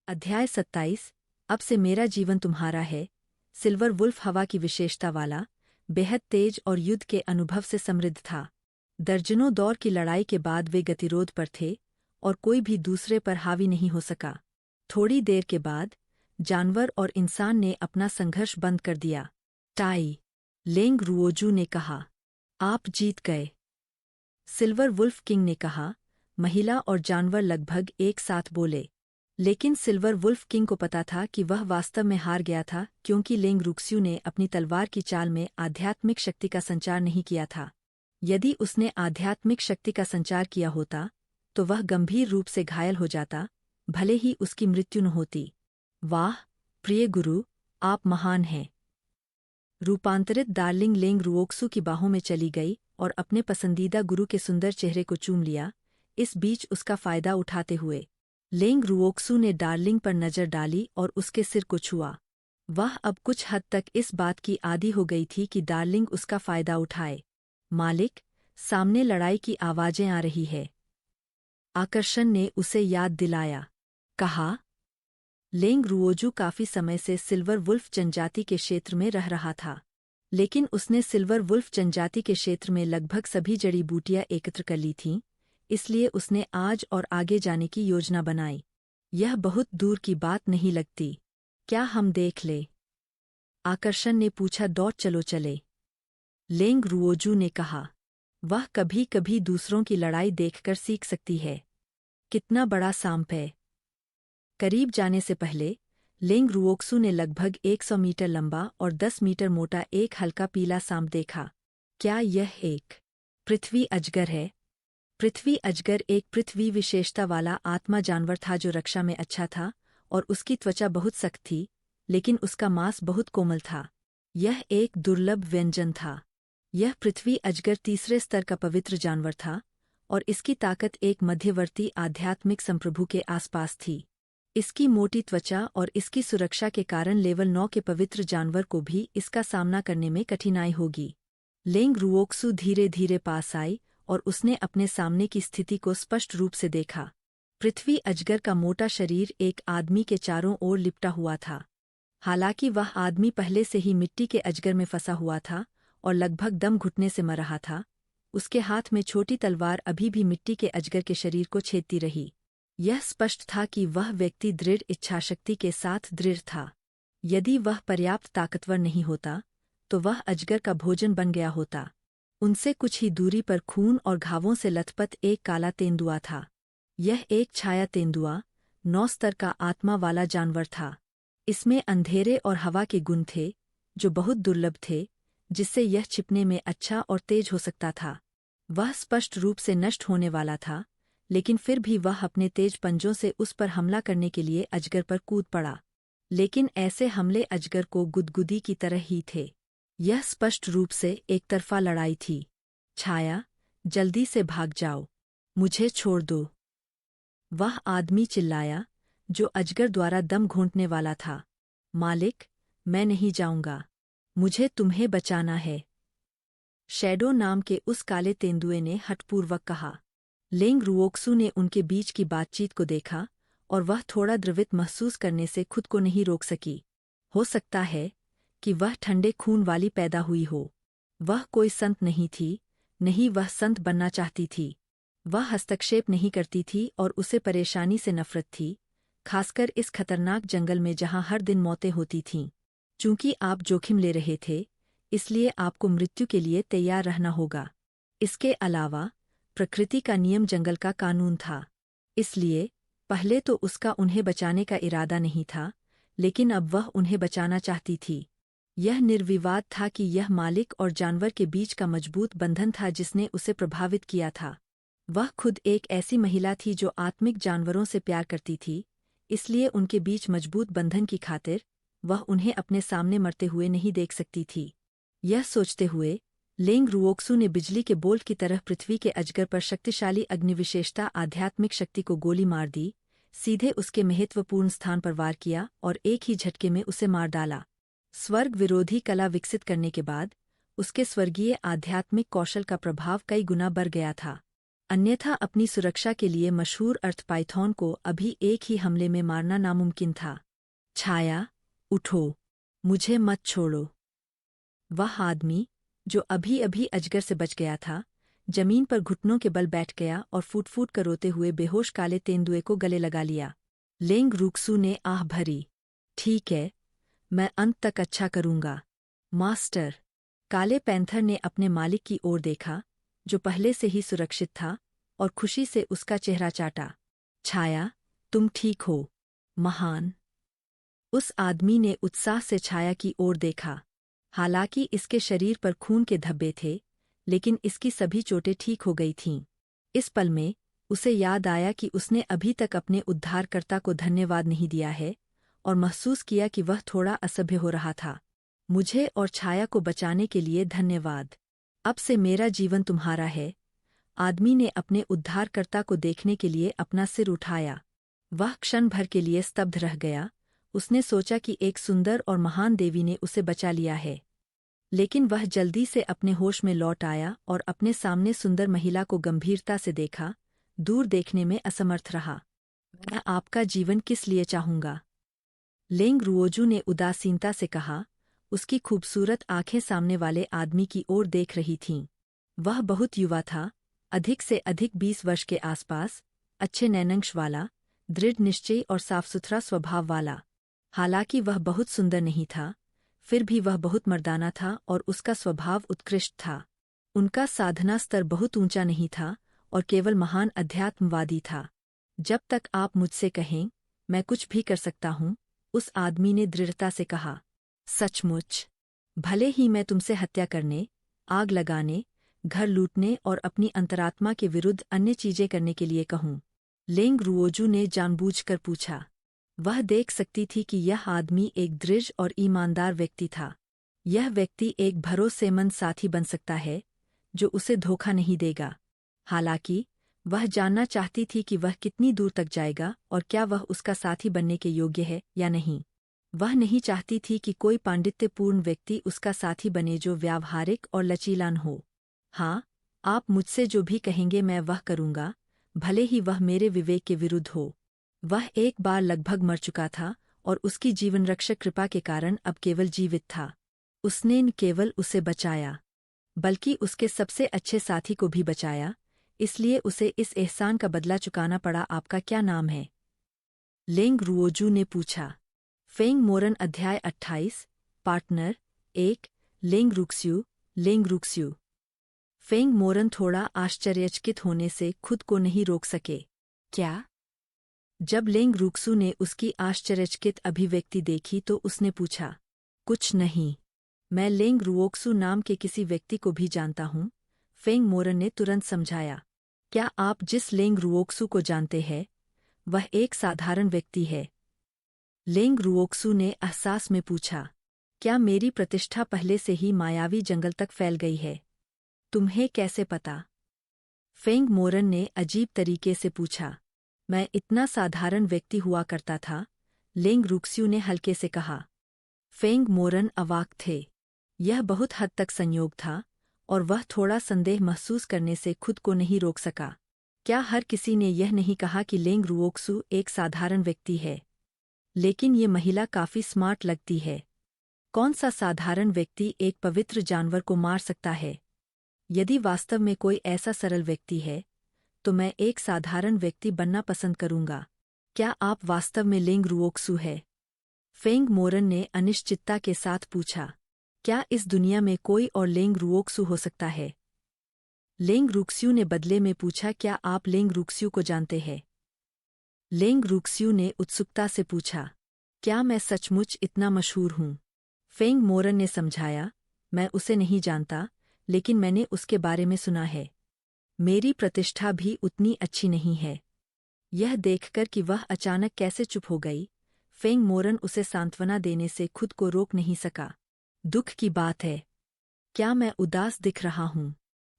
अध्याय 27। अब से मेरा जीवन तुम्हारा है। सिल्वर वुल्फ हवा की विशेषता वाला, बेहद तेज और युद्ध के अनुभव से समृद्ध था। दर्जनों दौर की लड़ाई के बाद वे गतिरोध पर थे और कोई भी दूसरे पर हावी नहीं हो सका। थोड़ी देर के बाद जानवर और इंसान ने अपना संघर्ष बंद कर दिया। टाई लेंग रुओजू ने कहा, आप जीत गए। सिल्वर वुल्फ किंग ने कहा। महिला और जानवर लगभग एक साथ बोले। लेकिन सिल्वर वुल्फ किंग को पता था कि वह वास्तव में हार गया था, क्योंकि लेंग रुक्स्यू ने अपनी तलवार की चाल में आध्यात्मिक शक्ति का संचार नहीं किया था। यदि उसने आध्यात्मिक शक्ति का संचार किया होता तो वह गंभीर रूप से घायल हो जाता, भले ही उसकी मृत्यु न होती। वाह प्रिय गुरु, आप महान हैं। रूपांतरित डार्लिंग लेंग रुओक्सू की बाहों में चली गई और अपने पसंदीदा गुरु के सुंदर चेहरे को चूम लिया। इस बीच उसका फायदा उठाते हुए लेंग रुओक्सू ने डार्लिंग पर नजर डाली और उसके सिर को छुआ। वह अब कुछ हद तक इस बात की आदी हो गई थी कि डार्लिंग उसका फायदा उठाए। मालिक, सामने लड़ाई की आवाजें आ रही है। आकर्षण ने उसे याद दिलाया। कहा। लेंग रुओजू काफी समय से सिल्वर वुल्फ जनजाति के क्षेत्र में रह रहा था, लेकिन उसने सिल्वर वुल्फ जनजाति के क्षेत्र में लगभग सभी जड़ी बूटियां एकत्र कर ली थीं, इसलिए उसने आज और आगे जाने की योजना बनाई। यह बहुत दूर की बात नहीं लगती, क्या हम देख ले? आकर्षण ने पूछा। दौड़ चलो चले, लेंग रुओजू ने कहा। वह कभी कभी दूसरों की लड़ाई देखकर सीख सकती है। कितना बड़ा सांप है। करीब जाने से पहले लेंग रुओक्सू ने लगभग 100 मीटर लंबा और 10 मीटर मोटा एक हल्का पीला सांप देखा। क्या यह एक पृथ्वी अजगर है? पृथ्वी अजगर एक पृथ्वी विशेषता वाला आत्मा जानवर था जो रक्षा में अच्छा था और उसकी त्वचा बहुत सख्त थी, लेकिन उसका मांस बहुत कोमल था। यह एक दुर्लभ व्यंजन था। यह पृथ्वी अजगर तीसरे स्तर का पवित्र जानवर था और इसकी ताकत एक मध्यवर्ती आध्यात्मिक संप्रभु के आसपास थी। इसकी मोटी त्वचा और इसकी सुरक्षा के कारण लेवल 9 के पवित्र जानवर को भी इसका सामना करने में कठिनाई होगी। लेंग रुओक्सू धीरे धीरे पास आई और उसने अपने सामने की स्थिति को स्पष्ट रूप से देखा। पृथ्वी अजगर का मोटा शरीर एक आदमी के चारों ओर लिपटा हुआ था। हालांकि वह आदमी पहले से ही मिट्टी के अजगर में फंसा हुआ था और लगभग दम घुटने से मर रहा था। उसके हाथ में छोटी तलवार अभी भी मिट्टी के अजगर के शरीर को छेदती रही। यह स्पष्ट था कि वह व्यक्ति दृढ़ इच्छाशक्ति के साथ दृढ़ था। यदि वह पर्याप्त ताकतवर नहीं होता तो वह अजगर का भोजन बन गया होता। उनसे कुछ ही दूरी पर खून और घावों से लथपथ एक काला तेंदुआ था। यह एक छाया तेंदुआ 9 स्तर का आत्मा वाला जानवर था। इसमें अंधेरे और हवा के गुण थे जो बहुत दुर्लभ थे, जिससे यह छिपने में अच्छा और तेज हो सकता था। वह स्पष्ट रूप से नष्ट होने वाला था, लेकिन फिर भी वह अपने तेज पंजों से उस पर हमला करने के लिए अजगर पर कूद पड़ा। लेकिन ऐसे हमले अजगर को गुदगुदी की तरह ही थे। यह स्पष्ट रूप से एकतरफा लड़ाई थी। छाया, जल्दी से भाग जाओ, मुझे छोड़ दो, वह आदमी चिल्लाया, जो अजगर द्वारा दम घोंटने वाला था। मालिक, मैं नहीं जाऊंगा, मुझे तुम्हें बचाना है, शैडो नाम के उस काले तेंदुए ने हठपूर्वक कहा। लेंग रुओक्सू ने उनके बीच की बातचीत को देखा और वह थोड़ा द्रवित महसूस करने से खुद को नहीं रोक सकी। हो सकता है कि वह ठंडे खून वाली पैदा हुई हो। वह कोई संत नहीं थी, नहीं वह संत बनना चाहती थी। वह हस्तक्षेप नहीं करती थी और उसे परेशानी से नफरत थी, खासकर इस खतरनाक जंगल में जहां हर दिन मौतें होती थीं। चूंकि आप जोखिम ले रहे थे, इसलिए आपको मृत्यु के लिए तैयार रहना होगा। इसके अलावा प्रकृति का नियम जंगल का कानून था। इसलिए पहले तो उसका उन्हें बचाने का इरादा नहीं था, लेकिन अब वह उन्हें बचाना चाहती थी। यह निर्विवाद था कि यह मालिक और जानवर के बीच का मजबूत बंधन था जिसने उसे प्रभावित किया था। वह खुद एक ऐसी महिला थी जो आत्मिक जानवरों से प्यार करती थी, इसलिए उनके बीच मजबूत बंधन की खातिर वह उन्हें अपने सामने मरते हुए नहीं देख सकती थी। यह सोचते हुए लेंग रुओक्सू ने बिजली के बोल्ट की तरह पृथ्वी के अजगर पर शक्तिशाली अग्निविशेषता आध्यात्मिक शक्ति को गोली मार दी, सीधे उसके महत्वपूर्ण स्थान पर वार किया और एक ही झटके में उसे मार डाला। स्वर्ग विरोधी कला विकसित करने के बाद उसके स्वर्गीय आध्यात्मिक कौशल का प्रभाव कई गुना बढ़ गया था। अन्यथा अपनी सुरक्षा के लिए मशहूर अर्थ पाइथॉन को अभी एक ही हमले में मारना नामुमकिन था। छाया, उठो, मुझे मत छोड़ो। वह आदमी, जो अभी अभी अजगर से बच गया था, जमीन पर घुटनों के बल बैठ गया और फूट फूट कर रोते हुए बेहोश काले तेंदुए को गले लगा लिया। लेंग रूक्सू ने आह भरी। ठीक है, मैं अंत तक अच्छा करूंगा, मास्टर। काले पैंथर ने अपने मालिक की ओर देखा, जो पहले से ही सुरक्षित था, और खुशी से उसका चेहरा चाटा। छाया, तुम ठीक हो, महान। उस आदमी ने उत्साह से छाया की ओर देखा। हालांकि इसके शरीर पर खून के धब्बे थे, लेकिन इसकी सभी चोटें ठीक हो गई थीं। इस पल में उसे याद आया कि उसने अभी तक अपने उद्धारकर्ता को धन्यवाद नहीं दिया है, और महसूस किया कि वह थोड़ा असभ्य हो रहा था। मुझे और छाया को बचाने के लिए धन्यवाद। अब से मेरा जीवन तुम्हारा है। आदमी ने अपने उद्धारकर्ता को देखने के लिए अपना सिर उठाया। वह क्षण भर के लिए स्तब्ध रह गया। उसने सोचा कि एक सुंदर और महान देवी ने उसे बचा लिया है। लेकिन वह जल्दी से अपने होश में लौट आया और अपने सामने सुंदर महिला को गंभीरता से देखा, दूर देखने में असमर्थ रहा। मैं आपका जीवन किस लिए चाहूंगा? लेंग रुओजू ने उदासीनता से कहा। उसकी खूबसूरत आंखें सामने वाले आदमी की ओर देख रही थीं। वह बहुत युवा था, अधिक से अधिक 20 वर्ष के आसपास, अच्छे नैनंश वाला, दृढ़ निश्चय और साफ सुथरा स्वभाव वाला। हालांकि वह बहुत सुंदर नहीं था, फिर भी वह बहुत मर्दाना था और उसका स्वभाव उत्कृष्ट था। उनका साधना स्तर बहुत ऊंचा नहीं था और केवल महान अध्यात्मवादी था। जब तक आप मुझसे कहें, मैं कुछ भी कर सकता हूँ, उस आदमी ने दृढ़ता से कहा। सचमुच? भले ही मैं तुमसे हत्या करने, आग लगाने, घर लूटने और अपनी अंतरात्मा के विरुद्ध अन्य चीजें करने के लिए कहूँ? लेंग रुओजू ने जानबूझकर पूछा। वह देख सकती थी कि यह आदमी एक दृढ़ और ईमानदार व्यक्ति था। यह व्यक्ति एक भरोसेमंद साथी बन सकता है, जो उसे धोखा नहीं देगा। हालांकि वह जानना चाहती थी कि वह कितनी दूर तक जाएगा और क्या वह उसका साथी बनने के योग्य है या नहीं। वह नहीं चाहती थी कि कोई पांडित्यपूर्ण व्यक्ति उसका साथी बने जो व्यावहारिक और लचीलान हो। हाँ, आप मुझसे जो भी कहेंगे मैं वह करूँगा, भले ही वह मेरे विवेक के विरुद्ध हो। वह एक बार लगभग मर चुका था और उसकी जीवनरक्षक कृपा के कारण अब केवल जीवित था। उसने न केवल उसे बचाया, बल्कि उसके सबसे अच्छे साथी को भी बचाया, इसलिए उसे इस एहसान का बदला चुकाना पड़ा। आपका क्या नाम है? लेंग रुओजू ने पूछा। फेंग मोरन अध्याय 28 पार्टनर 1 लेंग रुक्स्यू। लेंग रुक्स्यू। फेंग मोरन थोड़ा आश्चर्यचकित होने से खुद को नहीं रोक सके। क्या? जब लेंग रुक्सू ने उसकी आश्चर्यचकित अभिव्यक्ति देखी तो उसने पूछा। कुछ नहीं, मैं लेंग रुओक्सू नाम के किसी व्यक्ति को भी जानता हूँ, फेंग मोरन ने तुरंत समझाया। क्या आप जिस लेंग रुओक्सू को जानते हैं, वह एक साधारण व्यक्ति है? लेंग रुओक्सू ने एहसास में पूछा। क्या मेरी प्रतिष्ठा पहले से ही मायावी जंगल तक फैल गई है? तुम्हें कैसे पता? फेंग मोरन ने अजीब तरीके से पूछा। मैं इतना साधारण व्यक्ति हुआ करता था, लेंग रुक्स्यू ने हल्के से कहा। फेंग मोरन अवाक थे। यह बहुत हद तक संयोग था, और वह थोड़ा संदेह महसूस करने से खुद को नहीं रोक सका। क्या हर किसी ने यह नहीं कहा कि लेंग रुओक्सू एक साधारण व्यक्ति है? लेकिन ये महिला काफी स्मार्ट लगती है। कौन सा साधारण व्यक्ति एक पवित्र जानवर को मार सकता है? यदि वास्तव में कोई ऐसा सरल व्यक्ति है, तो मैं एक साधारण व्यक्ति बनना पसंद करूंगा। क्या आप वास्तव में लेंग रुओक्सू है? फेंग मोरन ने अनिश्चितता के साथ पूछा। क्या इस दुनिया में कोई और लेंग रुओक्सू हो सकता है? लेंग रुक्स्यू ने बदले में पूछा। क्या आप लेंग रुक्स्यू को जानते हैं? लेंग रुक्स्यू ने उत्सुकता से पूछा। क्या मैं सचमुच इतना मशहूर हूँ? फेंग मोरन ने समझाया। मैं उसे नहीं जानता, लेकिन मैंने उसके बारे में सुना है। मेरी प्रतिष्ठा भी उतनी अच्छी नहीं है। यह देखकर कि वह अचानक कैसे चुप हो गई, फेंग मोरन उसे सांत्वना देने से खुद को रोक नहीं सका। दुख की बात है। क्या मैं उदास दिख रहा हूँ?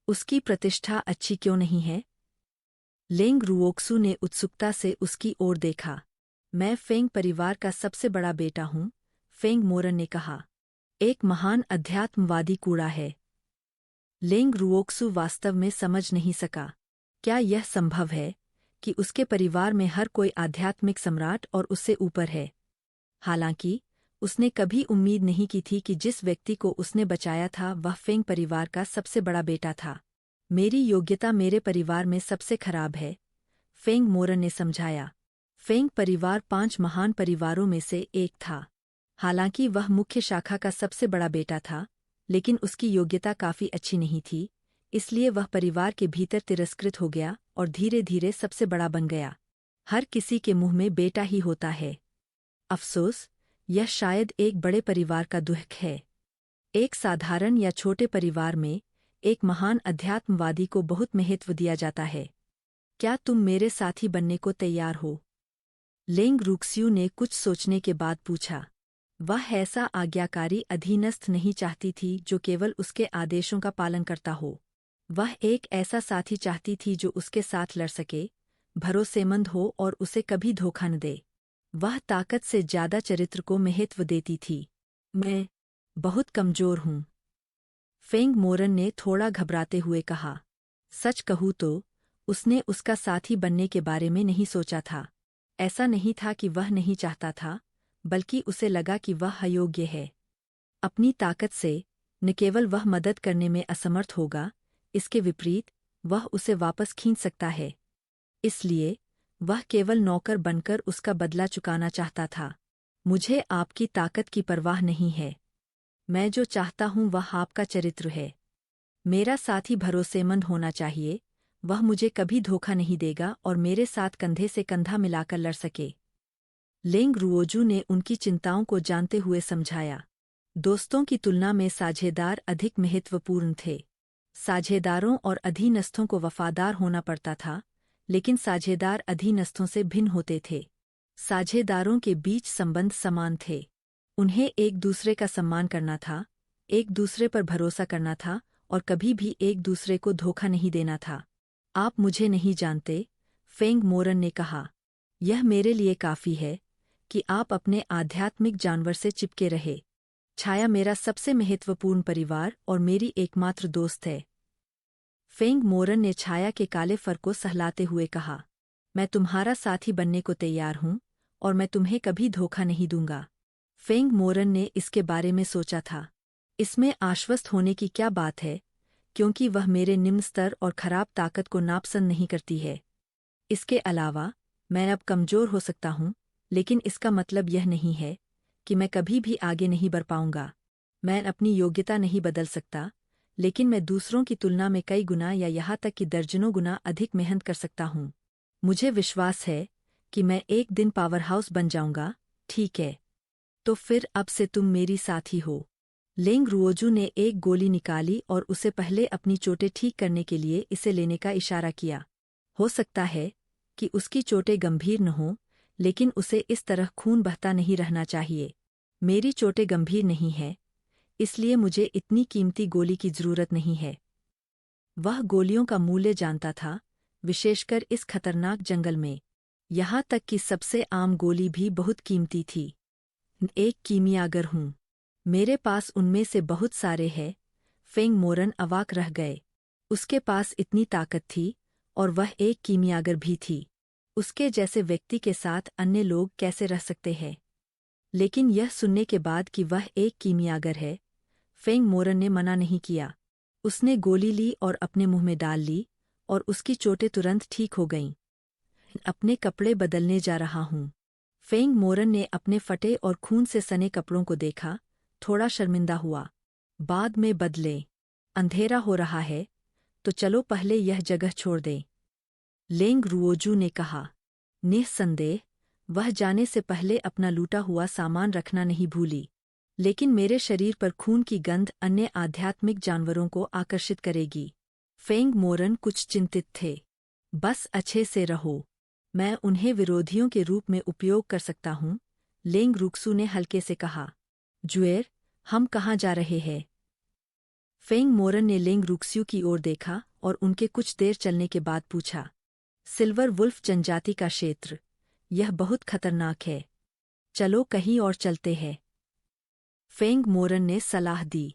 उसकी प्रतिष्ठा अच्छी क्यों नहीं है? लेंग रुओक्सू ने उत्सुकता से उसकी ओर देखा। मैं फेंग परिवार का सबसे बड़ा बेटा हूँ, फेंग मोरन ने कहा। एक महान अध्यात्मवादी कूड़ा है। लेंग रुओक्सू वास्तव में समझ नहीं सका। क्या यह संभव है कि उसके परिवार में हर कोई आध्यात्मिक सम्राट और उससे ऊपर है? हालांकि उसने कभी उम्मीद नहीं की थी कि जिस व्यक्ति को उसने बचाया था वह फेंग परिवार का सबसे बड़ा बेटा था। मेरी योग्यता मेरे परिवार में सबसे खराब है, फेंग मोरन ने समझाया। फेंग परिवार 5 महान परिवारों में से एक था। हालांकि वह मुख्य शाखा का सबसे बड़ा बेटा था, लेकिन उसकी योग्यता काफी अच्छी नहीं थी, इसलिए वह परिवार के भीतर तिरस्कृत हो गया और धीरे धीरे सबसे बड़ा बन गया। हर किसी के मुंह में बेटा ही होता है। अफसोस, यह शायद एक बड़े परिवार का दुख है। एक साधारण या छोटे परिवार में एक महान अध्यात्मवादी को बहुत महत्व दिया जाता है। क्या तुम मेरे साथी बनने को तैयार हो? लेंग रुक्स्यू ने कुछ सोचने के बाद पूछा। वह ऐसा आज्ञाकारी अधीनस्थ नहीं चाहती थी जो केवल उसके आदेशों का पालन करता हो। वह एक ऐसा साथी चाहती थी जो उसके साथ लड़ सके, भरोसेमंद हो और उसे कभी धोखा न दे। वह ताकत से ज्यादा चरित्र को महत्व देती थी। मैं बहुत कमजोर हूँ, फेंग मोरन ने थोड़ा घबराते हुए कहा। सच कहूँ तो उसने उसका साथी बनने के बारे में नहीं सोचा था। ऐसा नहीं था कि वह नहीं चाहता था, बल्कि उसे लगा कि वह अयोग्य है। अपनी ताकत से न केवल वह मदद करने में असमर्थ होगा, इसके विपरीत वह उसे वापस खींच सकता है। इसलिए वह केवल नौकर बनकर उसका बदला चुकाना चाहता था। मुझे आपकी ताकत की परवाह नहीं है। मैं जो चाहता हूँ वह आपका चरित्र है। मेरा साथी भरोसेमंद होना चाहिए, वह मुझे कभी धोखा नहीं देगा और मेरे साथ कंधे से कंधा मिलाकर लड़ सके। लेंग रुओजू ने उनकी चिंताओं को जानते हुए समझाया। दोस्तों की तुलना में साझेदार अधिक महत्वपूर्ण थे। साझेदारों और अधीनस्थों को वफादार होना पड़ता था, लेकिन साझेदार अधीनस्थों से भिन्न होते थे। साझेदारों के बीच संबंध समान थे। उन्हें एक दूसरे का सम्मान करना था, एक दूसरे पर भरोसा करना था और कभी भी एक दूसरे को धोखा नहीं देना था। आप मुझे नहीं जानते, फेंग मोरन ने कहा। यह मेरे लिए काफी है कि आप अपने आध्यात्मिक जानवर से चिपके रहे। छाया मेरा सबसे महत्वपूर्ण परिवार और मेरी एकमात्र दोस्त है। फेंग मोरन ने छाया के काले फर को सहलाते हुए कहा। मैं तुम्हारा साथी बनने को तैयार हूँ और मैं तुम्हें कभी धोखा नहीं दूंगा। फेंग मोरन ने इसके बारे में सोचा था। इसमें आश्वस्त होने की क्या बात है, क्योंकि वह मेरे निम्न स्तर और खराब ताकत को नापसंद नहीं करती है। इसके अलावा मैं अब कमजोर हो सकता हूँ, लेकिन इसका मतलब यह नहीं है कि मैं कभी भी आगे नहीं बढ़ पाऊंगा। मैं अपनी योग्यता नहीं बदल सकता, लेकिन मैं दूसरों की तुलना में कई गुना या यहाँ तक कि दर्जनों गुना अधिक मेहनत कर सकता हूँ। मुझे विश्वास है कि मैं एक दिन पावर हाउस बन जाऊंगा। ठीक है, तो फिर अब से तुम मेरी साथी हो। लेंग रुओजू ने एक गोली निकाली और उसे पहले अपनी चोटें ठीक करने के लिए इसे लेने का इशारा किया। हो सकता है कि उसकी चोटें गंभीर न हों, लेकिन उसे इस तरह खून बहता नहीं रहना चाहिए। मेरी चोटें गंभीर नहीं हैं, इसलिए मुझे इतनी कीमती गोली की जरूरत नहीं है। वह गोलियों का मूल्य जानता था, विशेषकर इस खतरनाक जंगल में। यहाँ तक कि सबसे आम गोली भी बहुत कीमती थी। एक कीमियागर हूँ। मेरे पास उनमें से बहुत सारे हैं। फेंग मोरन अवाक रह गए। उसके पास इतनी ताकत थी और वह एक कीमियागर भी थी। उसके जैसे व्यक्ति के साथ अन्य लोग कैसे रह सकते हैं? लेकिन यह सुनने के बाद कि वह एक कीमियागर है, फेंग मोरन ने मना नहीं किया। उसने गोली ली और अपने मुंह में डाल ली और उसकी चोटें तुरंत ठीक हो गईं। अपने कपड़े बदलने जा रहा हूँ। फेंग मोरन ने अपने फटे और खून से सने कपड़ों को देखा, थोड़ा शर्मिंदा हुआ। बाद में बदले। अंधेरा हो रहा है, तो चलो पहले यह जगह छोड़ दें। लेंग रुओजू ने कहा। निस्संदेह वह जाने से पहले अपना लूटा हुआ सामान रखना नहीं भूली, लेकिन मेरे शरीर पर खून की गंध अन्य आध्यात्मिक जानवरों को आकर्षित करेगी। फेंग मोरन कुछ चिंतित थे। बस अच्छे से रहो, मैं उन्हें विरोधियों के रूप में उपयोग कर सकता हूँ, लेंग रुक्सू ने हल्के से कहा। जुएर, हम कहाँ जा रहे हैं? फेंग मोरन ने लेंग रुक्स्यू की ओर देखा और उनके कुछ देर चलने के बाद पूछा। सिल्वर वुल्फ जनजाति का क्षेत्र, यह बहुत खतरनाक है। चलो कहीं और चलते हैं। फेंग मोरन ने सलाह दी।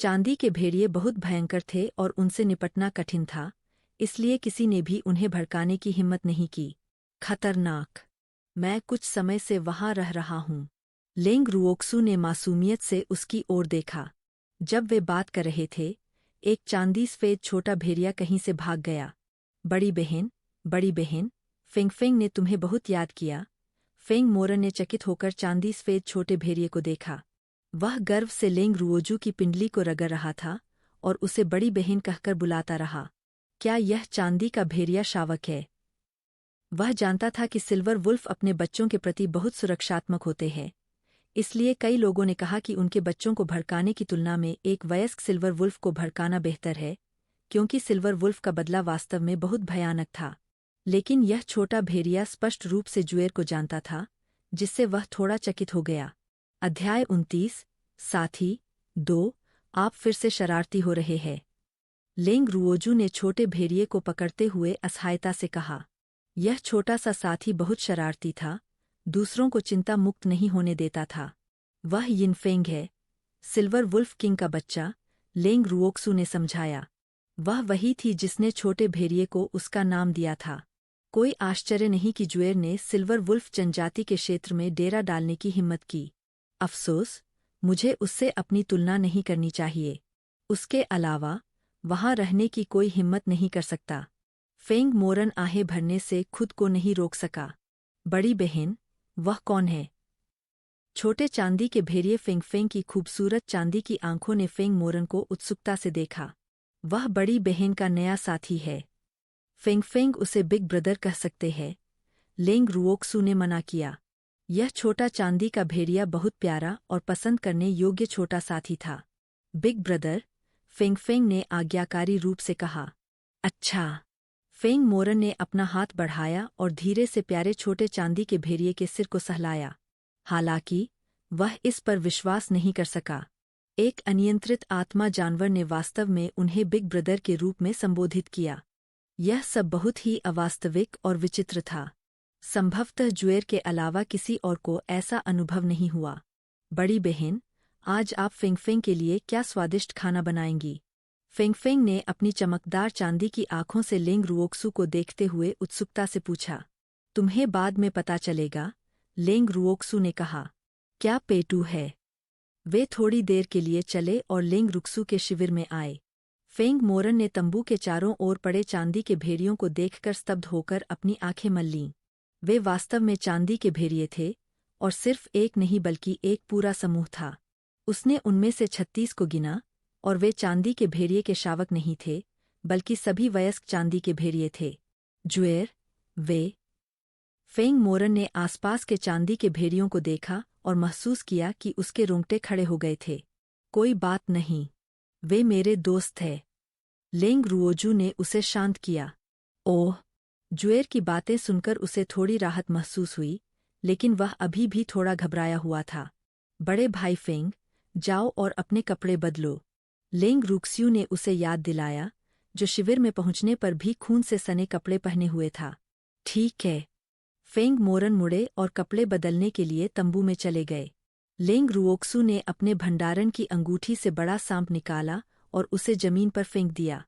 चांदी के भेड़िए बहुत भयंकर थे और उनसे निपटना कठिन था, इसलिए किसी ने भी उन्हें भड़काने की हिम्मत नहीं की। खतरनाक। मैं कुछ समय से वहां रह रहा हूं। लेंग रुओक्सू ने मासूमियत से उसकी ओर देखा। जब वे बात कर रहे थे, एक चांदी सफेद छोटा भेड़िया कहीं से भाग गया। बड़ी बहन, फेंगफेंग ने तुम्हें बहुत याद किया। फेंग मोरन ने चकित होकर चांदी सफेद छोटे भेड़िए को देखा। वह गर्व से लेंग रुओजू की पिंडली को रगड़ रहा था और उसे बड़ी बहन कहकर बुलाता रहा। क्या यह चांदी का भेड़िया शावक है? वह जानता था कि सिल्वर वुल्फ अपने बच्चों के प्रति बहुत सुरक्षात्मक होते हैं, इसलिए कई लोगों ने कहा कि उनके बच्चों को भड़काने की तुलना में एक वयस्क सिल्वर वुल्फ को भड़काना बेहतर है, क्योंकि सिल्वर वुल्फ का बदला वास्तव में बहुत भयानक था। लेकिन यह छोटा भेड़िया स्पष्ट रूप से जुएर को जानता था, जिससे वह थोड़ा चकित हो गया। अध्याय 29। साथी 2। आप फिर से शरारती हो रहे हैं। लेंग रुओजू ने छोटे भेड़िए को पकड़ते हुए असहायता से कहा। यह छोटा सा साथी बहुत शरारती था, दूसरों को चिंता मुक्त नहीं होने देता था। वह यिनफेंग है, सिल्वर वुल्फ किंग का बच्चा, लेंग रुओक्सू ने समझाया। वह वही थी जिसने छोटे भेड़िए को उसका नाम दिया था। कोई आश्चर्य नहीं कि जुएर ने सिल्वर वुल्फ जनजाति के क्षेत्र में डेरा डालने की हिम्मत की। अफसोस, मुझे उससे अपनी तुलना नहीं करनी चाहिए। उसके अलावा वहां रहने की कोई हिम्मत नहीं कर सकता। फेंग मोरन आहें भरने से खुद को नहीं रोक सका। बड़ी बहन, वह कौन है? छोटे चांदी के भेड़िए फेंग की खूबसूरत चांदी की आंखों ने फेंग मोरन को उत्सुकता से देखा। वह बड़ी बहन का नया साथी है। फेंग उसे बिग ब्रदर कह सकते हैं। लेंग रुओक्सू ने मना किया। यह छोटा चांदी का भेड़िया बहुत प्यारा और पसंद करने योग्य छोटा साथी था। बिग ब्रदर, फेंग ने आज्ञाकारी रूप से कहा। अच्छा। फेंग मोरन ने अपना हाथ बढ़ाया और धीरे से प्यारे छोटे चांदी के भेड़िए के सिर को सहलाया। हालांकि वह इस पर विश्वास नहीं कर सका। एक अनियंत्रित आत्मा जानवर ने वास्तव में उन्हें बिग ब्रदर के रूप में संबोधित किया। यह सब बहुत ही अवास्तविक और विचित्र था। संभवतः जुएर के अलावा किसी और को ऐसा अनुभव नहीं हुआ। बड़ी बहन, आज आप फेंग के लिए क्या स्वादिष्ट खाना बनाएंगी? फेंग ने अपनी चमकदार चांदी की आंखों से लेंग रुओक्सू को देखते हुए उत्सुकता से पूछा। तुम्हें बाद में पता चलेगा, लेंग रुओक्सू ने कहा। क्या पेटू है? वे थोड़ी देर के लिए चले और लेंग रुक्सू के शिविर में आए। फेंग मोरन ने तंबू के चारों ओर पड़े चांदी के भेड़ियों को देखकर स्तब्ध होकर अपनी आंखें मल लीं। वे वास्तव में चांदी के भेड़िए थे, और सिर्फ एक नहीं बल्कि एक पूरा समूह था। उसने उनमें से 36 को गिना, और वे चांदी के भेड़िए के शावक नहीं थे, बल्कि सभी वयस्क चांदी के भेड़िए थे। जुएर, वे। फेंग मोरन ने आसपास के चांदी के भेड़ियों को देखा और महसूस किया कि उसके रोंगटे खड़े हो गए थे। कोई बात नहीं, वे मेरे दोस्त हैं। लेंग रुओजू ने उसे शांत किया। ओह! जुएर की बातें सुनकर उसे थोड़ी राहत महसूस हुई, लेकिन वह अभी भी थोड़ा घबराया हुआ था। बड़े भाई फेंग, जाओ और अपने कपड़े बदलो। लेंग रुक्स्यू ने उसे याद दिलाया, जो शिविर में पहुंचने पर भी खून से सने कपड़े पहने हुए था। ठीक है। फेंग मोरन मुड़े और कपड़े बदलने के लिए तंबू में चले गए। लेंग रुओक्सू ने अपने भंडारण की अंगूठी से बड़ा सांप निकाला और उसे जमीन पर फेंक दिया।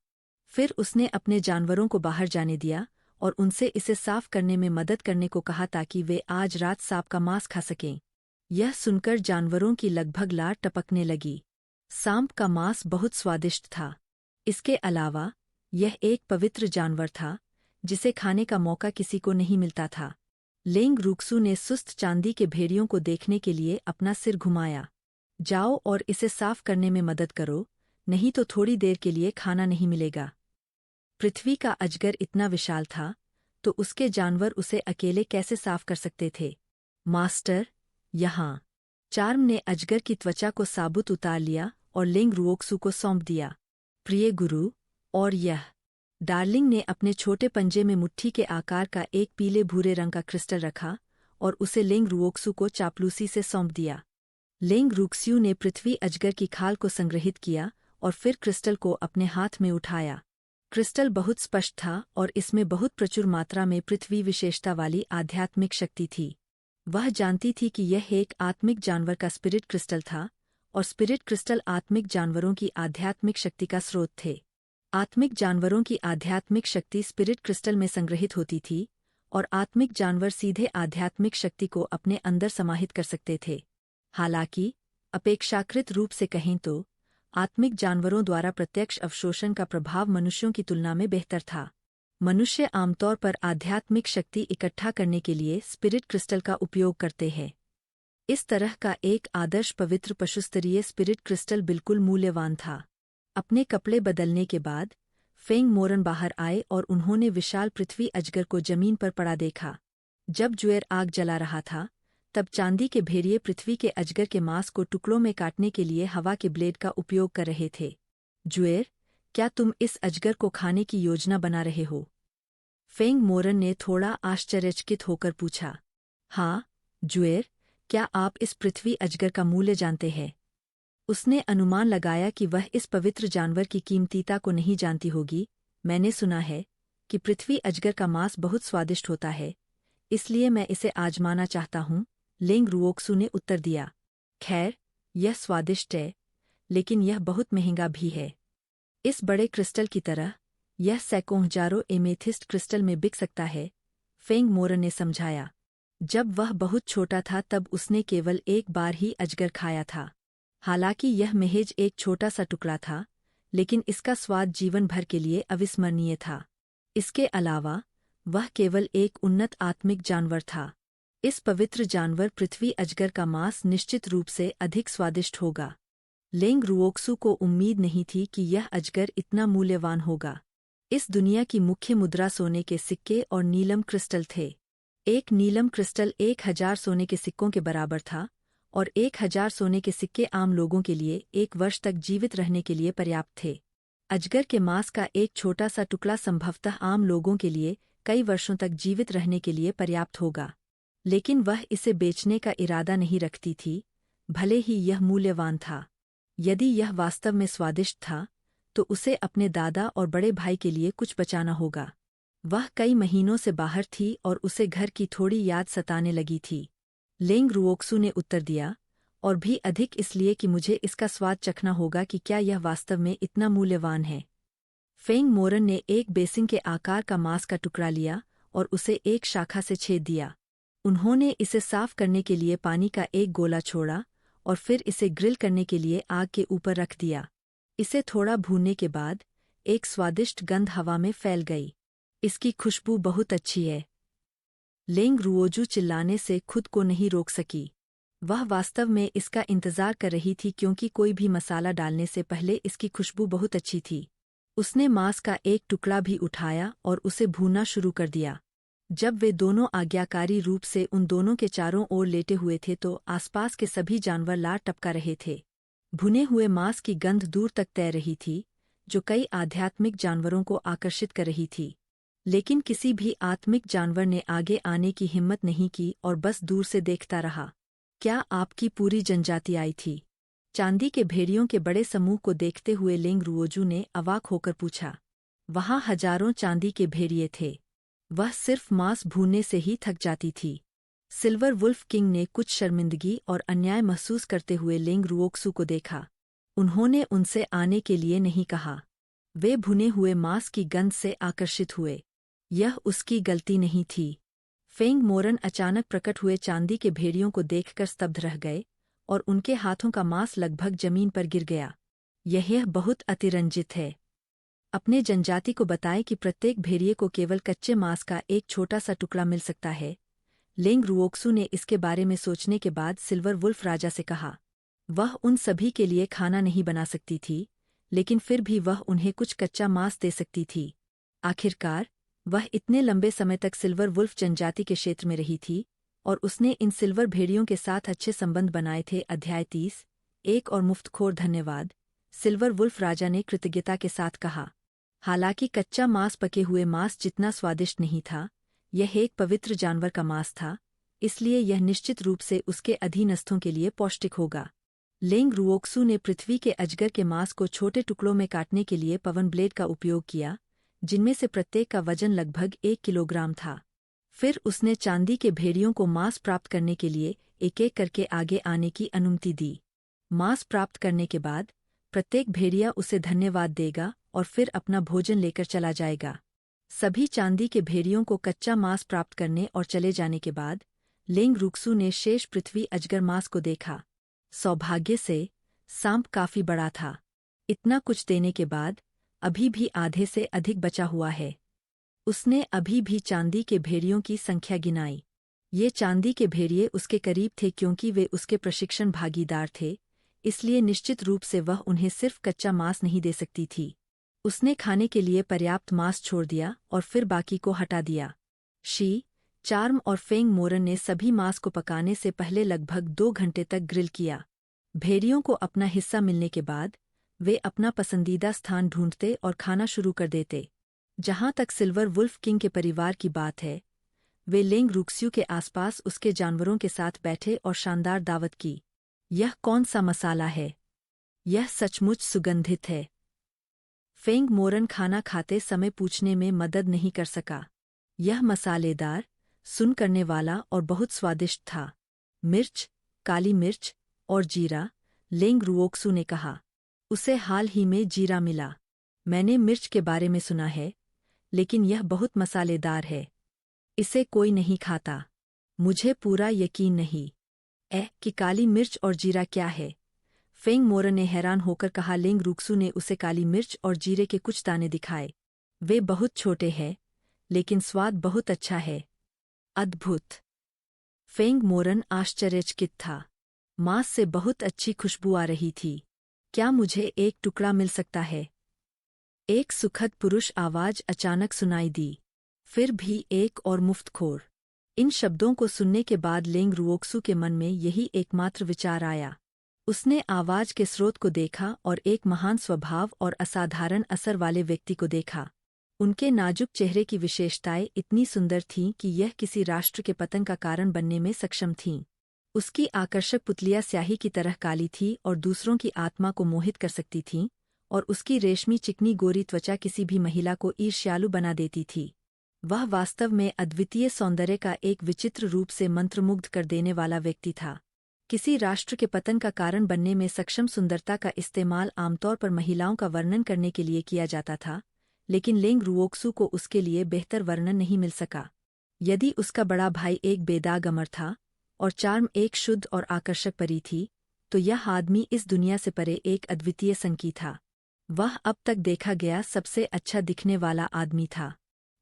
फिर उसने अपने जानवरों को बाहर जाने दिया और उनसे इसे साफ करने में मदद करने को कहा ताकि वे आज रात सांप का मांस खा सकें। यह सुनकर जानवरों की लगभग लार टपकने लगी। सांप का मांस बहुत स्वादिष्ट था। इसके अलावा यह एक पवित्र जानवर था, जिसे खाने का मौका किसी को नहीं मिलता था। लेंग रुक्सू ने सुस्त चांदी के भेड़ियों को देखने के लिए अपना सिर घुमाया। जाओ और इसे साफ करने में मदद करो, नहीं तो थोड़ी देर के लिए खाना नहीं मिलेगा। पृथ्वी का अजगर इतना विशाल था, तो उसके जानवर उसे अकेले कैसे साफ कर सकते थे? मास्टर, यहाँ। चार्म ने अजगर की त्वचा को साबुत उतार लिया और लेंग रुओक्सू को सौंप दिया। प्रिय गुरु, और यह। डार्लिंग ने अपने छोटे पंजे में मुट्ठी के आकार का एक पीले भूरे रंग का क्रिस्टल रखा और उसे लेंग रुओक्सू को चापलूसी से सौंप दिया। लेंग रुक्स्यू ने पृथ्वी अजगर की खाल को संग्रहित किया और फिर क्रिस्टल को अपने हाथ में उठाया। क्रिस्टल बहुत स्पष्ट था और इसमें बहुत प्रचुर मात्रा में पृथ्वी विशेषता वाली आध्यात्मिक शक्ति थी। वह जानती थी कि यह एक आत्मिक जानवर का स्पिरिट क्रिस्टल था, और स्पिरिट क्रिस्टल आत्मिक जानवरों की आध्यात्मिक शक्ति का स्रोत थे। आत्मिक जानवरों की आध्यात्मिक शक्ति स्पिरिट क्रिस्टल में संग्रहित होती थी और आत्मिक जानवर सीधे आध्यात्मिक शक्ति को अपने अंदर समाहित कर सकते थे। हालांकि अपेक्षाकृत रूप से कहें तो आत्मिक जानवरों द्वारा प्रत्यक्ष अवशोषण का प्रभाव मनुष्यों की तुलना में बेहतर था। मनुष्य आमतौर पर आध्यात्मिक शक्ति इकट्ठा करने के लिए स्पिरिट क्रिस्टल का उपयोग करते हैं। इस तरह का एक आदर्श पवित्र पशुस्तरीय स्पिरिट क्रिस्टल बिल्कुल मूल्यवान था। अपने कपड़े बदलने के बाद फेंग मोरन बाहर आए और उन्होंने विशाल पृथ्वी अजगर को जमीन पर पड़ा देखा। जब जुएर आग जला रहा था तब चांदी के भेड़िए पृथ्वी के अजगर के मांस को टुकड़ों में काटने के लिए हवा के ब्लेड का उपयोग कर रहे थे। जुएर, क्या तुम इस अजगर को खाने की योजना बना रहे हो? फेंग मोरन ने थोड़ा आश्चर्यचकित होकर पूछा। हाँ, जुएर, क्या आप इस पृथ्वी अजगर का मूल्य जानते हैं? उसने अनुमान लगाया कि वह इस पवित्र जानवर की कीमतीता को नहीं जानती होगी। मैंने सुना है कि पृथ्वी अजगर का मांस बहुत स्वादिष्ट होता है, इसलिए मैं इसे आजमाना चाहता हूँ, लेंग रुओक्सू ने उत्तर दिया। खैर, यह स्वादिष्ट है, लेकिन यह बहुत महंगा भी है। इस बड़े क्रिस्टल की तरह यह सैकड़ों हजारों एमेथिस्ट क्रिस्टल में बिक सकता है, फेंग मोरन ने समझाया। जब वह बहुत छोटा था तब उसने केवल एक बार ही अजगर खाया था। हालांकि यह महज एक छोटा सा टुकड़ा था, लेकिन इसका स्वाद जीवन भर के लिए अविस्मरणीय था। इसके अलावा वह केवल एक उन्नत आत्मिक जानवर था। इस पवित्र जानवर पृथ्वी अजगर का मांस निश्चित रूप से अधिक स्वादिष्ट होगा। लेंग रुओक्सू को उम्मीद नहीं थी कि यह अजगर इतना मूल्यवान होगा। इस दुनिया की मुख्य मुद्रा सोने के सिक्के और नीलम क्रिस्टल थे। एक नीलम क्रिस्टल 1000 सोने के सिक्कों के बराबर था और 1000 सोने के सिक्के आम लोगों के लिए 1 वर्ष तक जीवित रहने के लिए पर्याप्त थे। अजगर के मांस का एक छोटा सा टुकड़ा संभवतः आम लोगों के लिए कई वर्षों तक जीवित रहने के लिए पर्याप्त होगा, लेकिन वह इसे बेचने का इरादा नहीं रखती थी, भले ही यह मूल्यवान था। यदि यह वास्तव में स्वादिष्ट था तो उसे अपने दादा और बड़े भाई के लिए कुछ बचाना होगा। वह कई महीनों से बाहर थी और उसे घर की थोड़ी याद सताने लगी थी। लेंग रुओक्सू ने उत्तर दिया, और भी अधिक इसलिए कि मुझे इसका स्वाद चखना होगा कि क्या यह वास्तव में इतना मूल्यवान है। फेंग मोरन ने एक बेसिन के आकार का मांस का टुकड़ा लिया और उसे एक शाखा से छेद दिया। उन्होंने इसे साफ करने के लिए पानी का एक गोला छोड़ा और फिर इसे ग्रिल करने के लिए आग के ऊपर रख दिया। इसे थोड़ा भूनने के बाद एक स्वादिष्ट गंध हवा में फैल गई। इसकी खुशबू बहुत अच्छी है। लेंग रुओजू चिल्लाने से खुद को नहीं रोक सकी। वह वास्तव में इसका इंतजार कर रही थी क्योंकि कोई भी मसाला डालने से पहले इसकी खुशबू बहुत अच्छी थी। उसने मांस का एक टुकड़ा भी उठाया और उसे भूनना शुरू कर दिया। जब वे दोनों आज्ञाकारी रूप से उन दोनों के चारों ओर लेटे हुए थे तो आसपास के सभी जानवर लार टपका रहे थे। भुने हुए मांस की गंध दूर तक तैर रही थी, जो कई आध्यात्मिक जानवरों को आकर्षित कर रही थी। लेकिन किसी भी आत्मिक जानवर ने आगे आने की हिम्मत नहीं की और बस दूर से देखता रहा। क्या आपकी पूरी जनजाति आई थी? चांदी के भेड़ियों के बड़े समूह को देखते हुए लेंग रुओजू ने अवाक होकर पूछा। वहां हजारों चांदी के भेड़िए थे। वह सिर्फ मांस भूनने से ही थक जाती थी। सिल्वर वुल्फ किंग ने कुछ शर्मिंदगी और अन्याय महसूस करते हुए लेंग रुओक्सू को देखा। उन्होंने उनसे आने के लिए नहीं कहा। वे भुने हुए मांस की गंध से आकर्षित हुए। यह उसकी गलती नहीं थी। फेंग मोरन अचानक प्रकट हुए चांदी के भेड़ियों को देखकर स्तब्ध रह गए और उनके हाथों का मांस लगभग जमीन पर गिर गया। यह बहुत अतिरंजित है। अपने जनजाति को बताएं कि प्रत्येक भेड़िए को केवल कच्चे मांस का एक छोटा सा टुकड़ा मिल सकता है। लेंग रुओक्सू ने इसके बारे में सोचने के बाद सिल्वर वुल्फ राजा से कहा। वह उन सभी के लिए खाना नहीं बना सकती थी, लेकिन फिर भी वह उन्हें कुछ कच्चा मांस दे सकती थी। आखिरकार वह इतने लंबे समय तक सिल्वर वुल्फ जनजाति के क्षेत्र में रही थी और उसने इन सिल्वर भेड़ियों के साथ अच्छे संबंध बनाए थे। अध्याय 30, एक और मुफ्तखोर धन्यवाद। सिल्वर वुल्फ राजा ने कृतज्ञता के साथ कहा। हालांकि कच्चा मांस पके हुए मांस जितना स्वादिष्ट नहीं था, यह एक पवित्र जानवर का मांस था, इसलिए यह निश्चित रूप से उसके अधीनस्थों के लिए पौष्टिक होगा। लेंग रुओक्सू ने पृथ्वी के अजगर के मांस को छोटे टुकड़ों में काटने के लिए पवन ब्लेड का उपयोग किया, जिनमें से प्रत्येक का वजन लगभग 1 किलोग्राम था। फिर उसने चांदी के भेड़ियों को मांस प्राप्त करने के लिए एक एक करके आगे आने की अनुमति दी। मांस प्राप्त करने के बाद प्रत्येक भेड़िया उसे धन्यवाद देगा और फिर अपना भोजन लेकर चला जाएगा। सभी चांदी के भेड़ियों को कच्चा मांस प्राप्त करने और चले जाने के बाद लेंग रुक्सू ने शेष पृथ्वी अजगर मांस को देखा। सौभाग्य से सांप काफी बड़ा था। इतना कुछ देने के बाद अभी भी आधे से अधिक बचा हुआ है। उसने अभी भी चांदी के भेड़ियों की संख्या गिनाई। ये चांदी के भेड़िए उसके करीब थे क्योंकि वे उसके प्रशिक्षण भागीदार थे, इसलिए निश्चित रूप से वह उन्हें सिर्फ कच्चा मांस नहीं दे सकती थी। उसने खाने के लिए पर्याप्त मांस छोड़ दिया और फिर बाकी को हटा दिया। शी, चार्म और फेंग मोरन ने सभी मांस को पकाने से पहले लगभग 2 घंटे तक ग्रिल किया। भेड़ियों को अपना हिस्सा मिलने के बाद वे अपना पसंदीदा स्थान ढूंढते और खाना शुरू कर देते। जहां तक सिल्वर वुल्फ किंग के परिवार की बात है, वे लेंग रुक्स्यू के आसपास उसके जानवरों के साथ बैठे और शानदार दावत की। यह कौन सा मसाला है? यह सचमुच सुगंधित है। फेंग मोरन खाना खाते समय पूछने में मदद नहीं कर सका। यह मसालेदार, सुन करने वाला और बहुत स्वादिष्ट था। मिर्च, काली मिर्च और जीरा, लेंग रुओक्सू ने कहा। उसे हाल ही में जीरा मिला। मैंने मिर्च के बारे में सुना है, लेकिन यह बहुत मसालेदार है। इसे कोई नहीं खाता। मुझे पूरा यकीन नहीं कि काली मिर्च और जीरा क्या है? फेंग मोरन ने हैरान होकर कहा। लेंग रुक्सू ने उसे काली मिर्च और जीरे के कुछ दाने दिखाए। वे बहुत छोटे हैं, लेकिन स्वाद बहुत अच्छा है। अद्भुत! फेंग मोरन आश्चर्यचकित था। मांस से बहुत अच्छी खुशबू आ रही थी। क्या मुझे एक टुकड़ा मिल सकता है? एक सुखद पुरुष आवाज अचानक सुनाई दी। फिर भी एक और मुफ्तखोर। इन शब्दों को सुनने के बाद लेंग रुओक्सू के मन में यही एकमात्र विचार आया। उसने आवाज के स्रोत को देखा और एक महान स्वभाव और असाधारण असर वाले व्यक्ति को देखा। उनके नाजुक चेहरे की विशेषताएं इतनी सुंदर थीं कि यह किसी राष्ट्र के पतन का कारण बनने में सक्षम थीं। उसकी आकर्षक पुतलियां स्याही की तरह काली थी और दूसरों की आत्मा को मोहित कर सकती थीं, और उसकी रेशमी चिकनी गोरी त्वचा किसी भी महिला को ईर्ष्यालु बना देती थी। वह वास्तव में अद्वितीय सौंदर्य का एक विचित्र रूप से मंत्रमुग्ध कर देने वाला व्यक्ति था। किसी राष्ट्र के पतन का कारण बनने में सक्षम सुंदरता का इस्तेमाल आमतौर पर महिलाओं का वर्णन करने के लिए किया जाता था, लेकिन लेंग रुओक्सू को उसके लिए बेहतर वर्णन नहीं मिल सका। यदि उसका बड़ा भाई एक बेदाग अमर था और चार्म एक शुद्ध और आकर्षक परी थी, तो यह आदमी इस दुनिया से परे एक अद्वितीय संकी था। वह अब तक देखा गया सबसे अच्छा दिखने वाला आदमी था।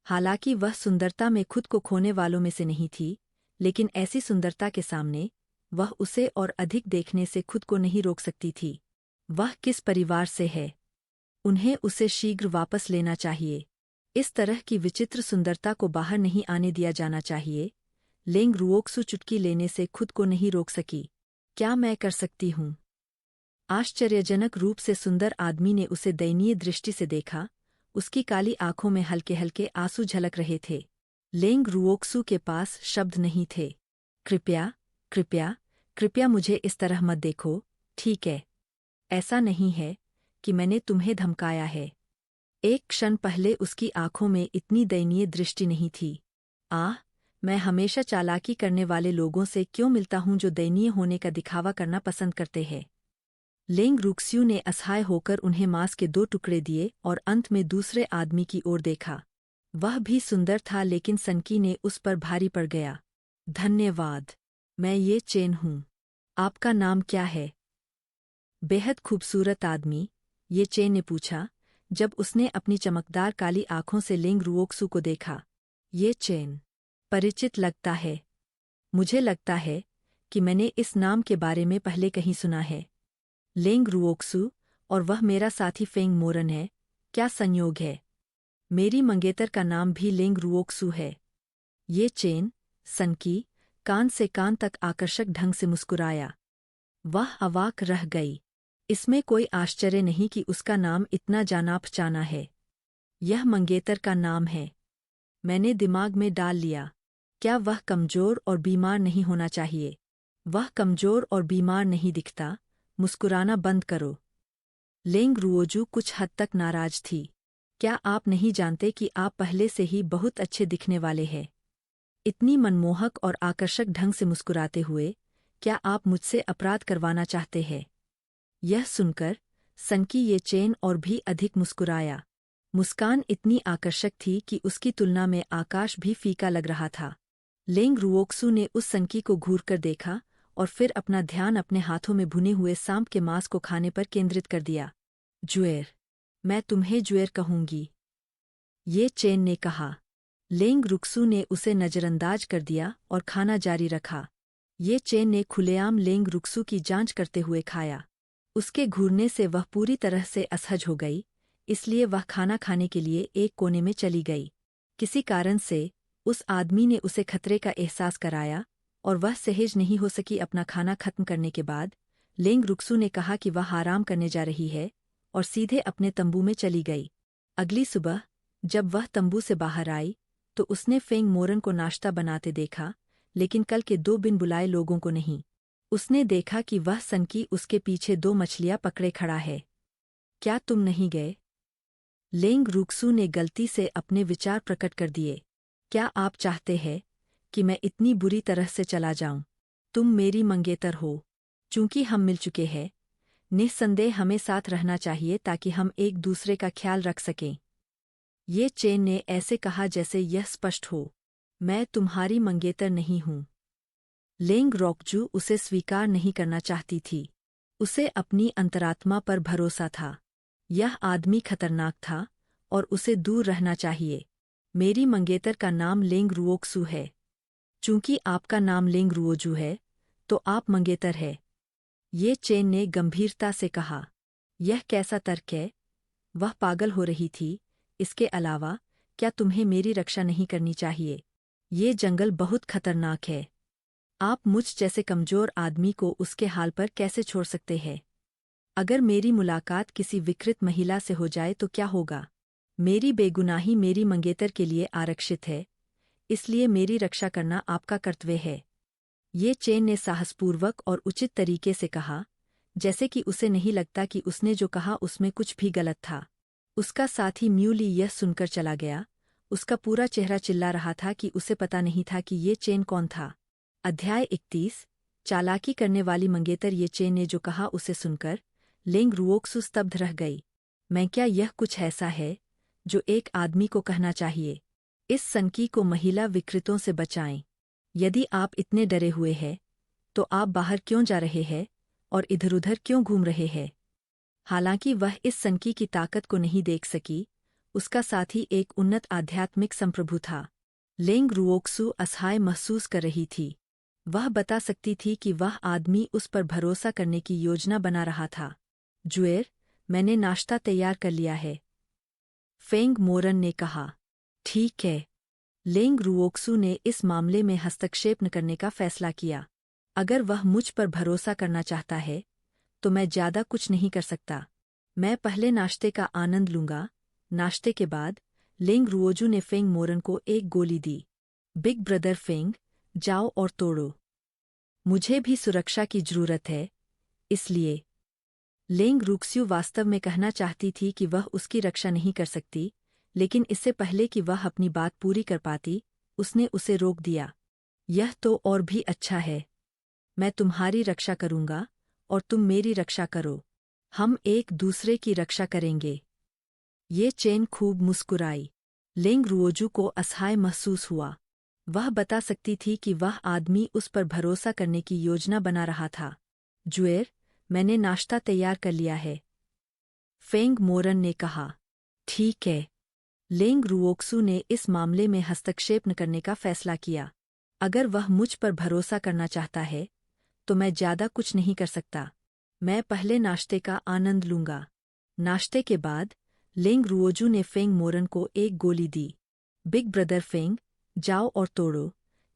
हालांकि वह सुंदरता में खुद को खोने वालों में से नहीं थी, लेकिन ऐसी सुंदरता के सामने वह उसे और अधिक देखने से खुद को नहीं रोक सकती थी। वह किस परिवार से है? उन्हें उसे शीघ्र वापस लेना चाहिए। इस तरह की विचित्र सुंदरता को बाहर नहीं आने दिया जाना चाहिए। लेंग रुओक्सू चुटकी लेने से खुद को नहीं रोक सकी। क्या मैं कर सकती हूँ? आश्चर्यजनक रूप से सुंदर आदमी ने उसे दयनीय दृष्टि से देखा। उसकी काली आंखों में हल्के हल्के आंसू झलक रहे थे। लेंग रुओक्सू के पास शब्द नहीं थे। कृपया, कृपया, कृपया मुझे इस तरह मत देखो, ठीक है? ऐसा नहीं है कि मैंने तुम्हें धमकाया है। एक क्षण पहले उसकी आंखों में इतनी दयनीय दृष्टि नहीं थी। मैं हमेशा चालाकी करने वाले लोगों से क्यों मिलता हूं जो दयनीय होने का दिखावा करना पसंद करते हैं। लेंग रुक्स्यू ने असहाय होकर उन्हें मांस के 2 टुकड़े दिए और अंत में दूसरे आदमी की ओर देखा। वह भी सुंदर था, लेकिन सनकी ने उस पर भारी पड़ गया। धन्यवाद। मैं ये चेन हूँ। आपका नाम क्या है? बेहद खूबसूरत आदमी, ये चेन ने पूछा, जब उसने अपनी चमकदार काली आंखों से लेंग रुओक्सू को देखा। ये चेन परिचित लगता है। मुझे लगता है कि मैंने इस नाम के बारे में पहले कहीं सुना है। लेंग रुओक्सू, और वह मेरा साथी फेंग मोरन है। क्या संयोग है? मेरी मंगेतर का नाम भी लेंग रुओक्सू है। ये चेन, सनकी, कान से कान तक आकर्षक ढंग से मुस्कुराया। वह अवाक रह गई। इसमें कोई आश्चर्य नहीं कि उसका नाम इतना जाना पहचाना है। यह मंगेतर का नाम है। मैंने दिमाग में डाल लिया। क्या वह कमजोर और बीमार नहीं होना चाहिए? वह कमजोर और बीमार नहीं दिखता। मुस्कुराना बंद करो। लेंग रुओजू कुछ हद तक नाराज थी। क्या आप नहीं जानते कि आप पहले से ही बहुत अच्छे दिखने वाले हैं? इतनी मनमोहक और आकर्षक ढंग से मुस्कुराते हुए, क्या आप मुझसे अपराध करवाना चाहते हैं? यह सुनकर सनकी ये चेन और भी अधिक मुस्कुराया। मुस्कान इतनी आकर्षक थी कि उसकी तुलना में आकाश भी फीका लग रहा था। लेंग रुओक्सु ने उस सनकी को घूरकर देखा और फिर अपना ध्यान अपने हाथों में भुने हुए सांप के मांस को खाने पर केंद्रित कर दिया। जुएर, मैं तुम्हें जुएर कहूंगी, ये चेन ने कहा। लेंग रुक्सु ने उसे नजरअंदाज कर दिया और खाना जारी रखा। ये चेन ने खुलेआम लेंग रुक्सु की जांच करते हुए खाया। उसके घूरने से वह पूरी तरह से असहज हो गई, इसलिए वह खाना खाने के लिए एक कोने में चली गई। किसी कारण से उस आदमी ने उसे खतरे का एहसास कराया और वह सहज नहीं हो सकी। अपना खाना खत्म करने के बाद लेंग रुक्सु ने कहा कि वह आराम करने जा रही है और सीधे अपने तंबू में चली गई। अगली सुबह जब वह तंबू से बाहर आई तो उसने फेंग मोरन को नाश्ता बनाते देखा, लेकिन कल के 2 बिन बुलाए लोगों को नहीं। उसने देखा कि वह सनकी उसके पीछे 2 मछलियां पकड़े खड़ा है। क्या तुम नहीं गए? लेंग रुक्सु ने गलती से अपने विचार प्रकट कर दिए। क्या आप चाहते हैं कि मैं इतनी बुरी तरह से चला जाऊं? तुम मेरी मंगेतर हो। चूंकि हम मिल चुके हैं, निस्संदेह हमें साथ रहना चाहिए ताकि हम एक दूसरे का ख्याल रख सकें। ये चेन ने ऐसे कहा जैसे यह स्पष्ट हो, मैं तुम्हारी मंगेतर नहीं हूं। लेंग रोकजू उसे स्वीकार नहीं करना चाहती थी। उसे अपनी अंतरात्मा पर भरोसा था। यह आदमी खतरनाक था और उसे दूर रहना चाहिए। मेरी मंगेतर का नाम लेंग रुओक्सु है। चूंकि आपका नाम लेंग रुओजू है, तो आप मंगेतर है। ये चेन ने गंभीरता से कहा। यह कैसा तर्क है? वह पागल हो रही थी। इसके अलावा क्या तुम्हें मेरी रक्षा नहीं करनी चाहिए? ये जंगल बहुत खतरनाक है। आप मुझ जैसे कमजोर आदमी को उसके हाल पर कैसे छोड़ सकते हैं? अगर मेरी मुलाकात किसी विकृत महिला से हो जाए तो क्या होगा? मेरी बेगुनाही मेरी मंगेतर के लिए आरक्षित है, इसलिए मेरी रक्षा करना आपका कर्तव्य है। ये चेन ने साहसपूर्वक और उचित तरीके से कहा, जैसे कि उसे नहीं लगता कि उसने जो कहा उसमें कुछ भी गलत था। उसका साथी म्यूली यह सुनकर चला गया। उसका पूरा चेहरा चिल्ला रहा था कि उसे पता नहीं था कि ये चेन कौन था। अध्याय 31। चालाकी करने वाली मंगेतर। ये चेन ने जो कहा उसे सुनकर लेंग रुओक्सु स्तब्ध रह गई। मैं क्या यह कुछ ऐसा है जो एक आदमी को कहना चाहिए? इस सनकी को महिला विकृतों से बचाएं। यदि आप इतने डरे हुए हैं, तो आप बाहर क्यों जा रहे हैं और इधर-उधर क्यों घूम रहे हैं? हालांकि वह इस सनकी की ताकत को नहीं देख सकी, उसका साथी एक उन्नत आध्यात्मिक संप्रभु था। लेंग रुओक्सु असहाय महसूस कर रही थी। वह बता सकती थी कि वह आदमी उस पर भरोसा करने की योजना बना रहा था। जुएर, मैंने नाश्ता तैयार कर लिया है, फेंग मोरन ने कहा। ठीक है। लेंग रुओक्सु ने इस मामले में हस्तक्षेप न करने का फैसला किया। अगर वह मुझ पर भरोसा करना चाहता है, तो मैं ज्यादा कुछ नहीं कर सकता। मैं पहले नाश्ते का आनंद लूंगा। नाश्ते के बाद लेंग रुओजू ने फेंग मोरन को एक गोली दी। बिग ब्रदर फेंग, जाओ और तोड़ो। मुझे भी सुरक्षा की जरूरत है, इसलिए। लेंग रुक्स्यू वास्तव में कहना चाहती थी कि वह उसकी रक्षा नहीं कर सकती, लेकिन इससे पहले कि वह अपनी बात पूरी कर पाती, उसने उसे रोक दिया। यह तो और भी अच्छा है। मैं तुम्हारी रक्षा करूंगा और तुम मेरी रक्षा करो। हम एक दूसरे की रक्षा करेंगे। ये चेन खूब मुस्कुराई। लेंग रुओजू को असहाय महसूस हुआ। वह बता सकती थी कि वह आदमी उस पर भरोसा करने की योजना बना रहा था। जुएर, मैंने नाश्ता तैयार कर लिया है, फेंग मोरन ने कहा। ठीक है। लेंग रुओक्सु ने इस मामले में हस्तक्षेप न करने का फैसला किया। अगर वह मुझ पर भरोसा करना चाहता है, तो मैं ज्यादा कुछ नहीं कर सकता। मैं पहले नाश्ते का आनंद लूंगा। नाश्ते के बाद लेंग रुओजू ने फेंग मोरन को एक गोली दी। बिग ब्रदर फेंग, जाओ और तोड़ो।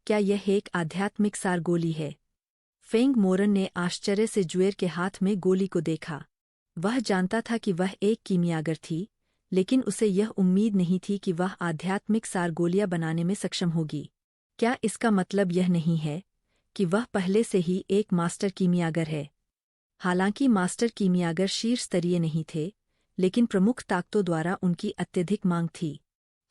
क्या यह एक आध्यात्मिक सार गोली है? फेंग मोरन ने आश्चर्य से जुएर के हाथ में गोली को देखा। वह जानता था कि वह एक कीमियागर थी, लेकिन उसे यह उम्मीद नहीं थी कि वह आध्यात्मिक सार गोलियां बनाने में सक्षम होगी। क्या इसका मतलब यह नहीं है कि वह पहले से ही एक मास्टर कीमियागर है? हालांकि मास्टर कीमियागर शीर्ष स्तरीय नहीं थे, लेकिन प्रमुख ताकतों द्वारा उनकी अत्यधिक मांग थी।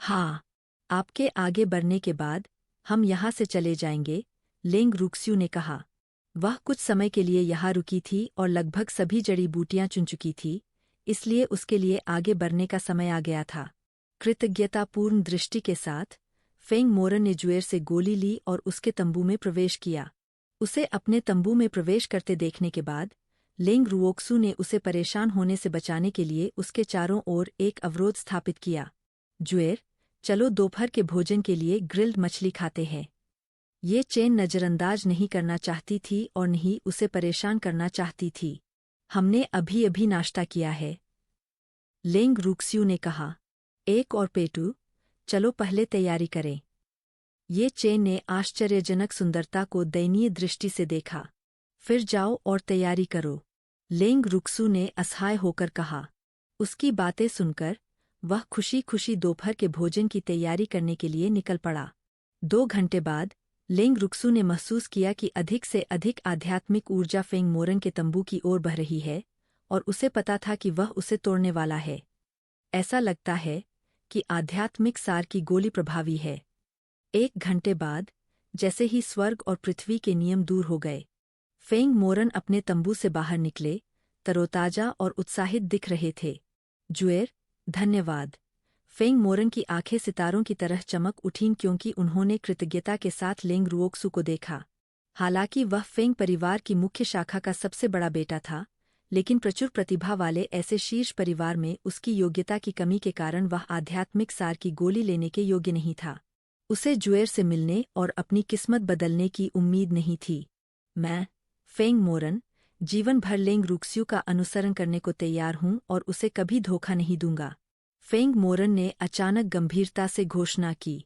हाँ, आपके आगे बढ़ने के बाद हम यहाँ से चले जाएंगे, लेंग रुक्स्यू ने कहा। वह कुछ समय के लिए यहाँ रुकी थी और लगभग सभी जड़ी बूटियां चुन चुकी थी, इसलिए उसके लिए आगे बढ़ने का समय आ गया था। कृतज्ञतापूर्ण दृष्टि के साथ फेंग मोरन ने जुएर से गोली ली और उसके तंबू में प्रवेश किया। उसे अपने तंबू में प्रवेश करते देखने के बाद लेंग रुओक्सू ने उसे परेशान होने से बचाने के लिए उसके चारों ओर एक अवरोध स्थापित किया। जुएर, चलो दोपहर के भोजन के लिए ग्रिल्ड मछली खाते हैं। ये चेन नजरअंदाज नहीं करना चाहती थी और नहीं उसे परेशान करना चाहती थी। हमने अभी अभी नाश्ता किया है, लेंग रुक्स्यू ने कहा। एक और पेटू, चलो पहले तैयारी करें। ये चेन ने आश्चर्यजनक सुंदरता को दयनीय दृष्टि से देखा। फिर जाओ और तैयारी करो, लेंग रुक्सू ने असहाय होकर कहा। उसकी बातें सुनकर वह खुशी खुशी दोपहर के भोजन की तैयारी करने के लिए निकल पड़ा। 2 घंटे बाद लेंग रुक्सू ने महसूस किया कि अधिक से अधिक आध्यात्मिक ऊर्जा फेंग मोरन के तंबू की ओर बह रही है और उसे पता था कि वह उसे तोड़ने वाला है। ऐसा लगता है कि आध्यात्मिक सार की गोली प्रभावी है। 1 घंटे बाद जैसे ही स्वर्ग और पृथ्वी के नियम दूर हो गए, फेंग मोरन अपने तंबू से बाहर निकले, तरोताजा और उत्साहित दिख रहे थे। जुएर, धन्यवाद। फेंग मोरन की आंखें सितारों की तरह चमक उठीं क्योंकि उन्होंने कृतज्ञता के साथ लेंग रुओक्सू को देखा। हालांकि वह फेंग परिवार की मुख्य शाखा का सबसे बड़ा बेटा था, लेकिन प्रचुर प्रतिभा वाले ऐसे शीर्ष परिवार में उसकी योग्यता की कमी के कारण वह आध्यात्मिक सार की गोली लेने के योग्य नहीं था। उसे जुएर से मिलने और अपनी किस्मत बदलने की उम्मीद नहीं थी। मैं, फेंग मोरन, जीवन भर लेंग रुक्स्यू का अनुसरण करने को तैयार हूं और उसे कभी धोखा नहीं दूंगा, फेंग मोरन ने अचानक गंभीरता से घोषणा की।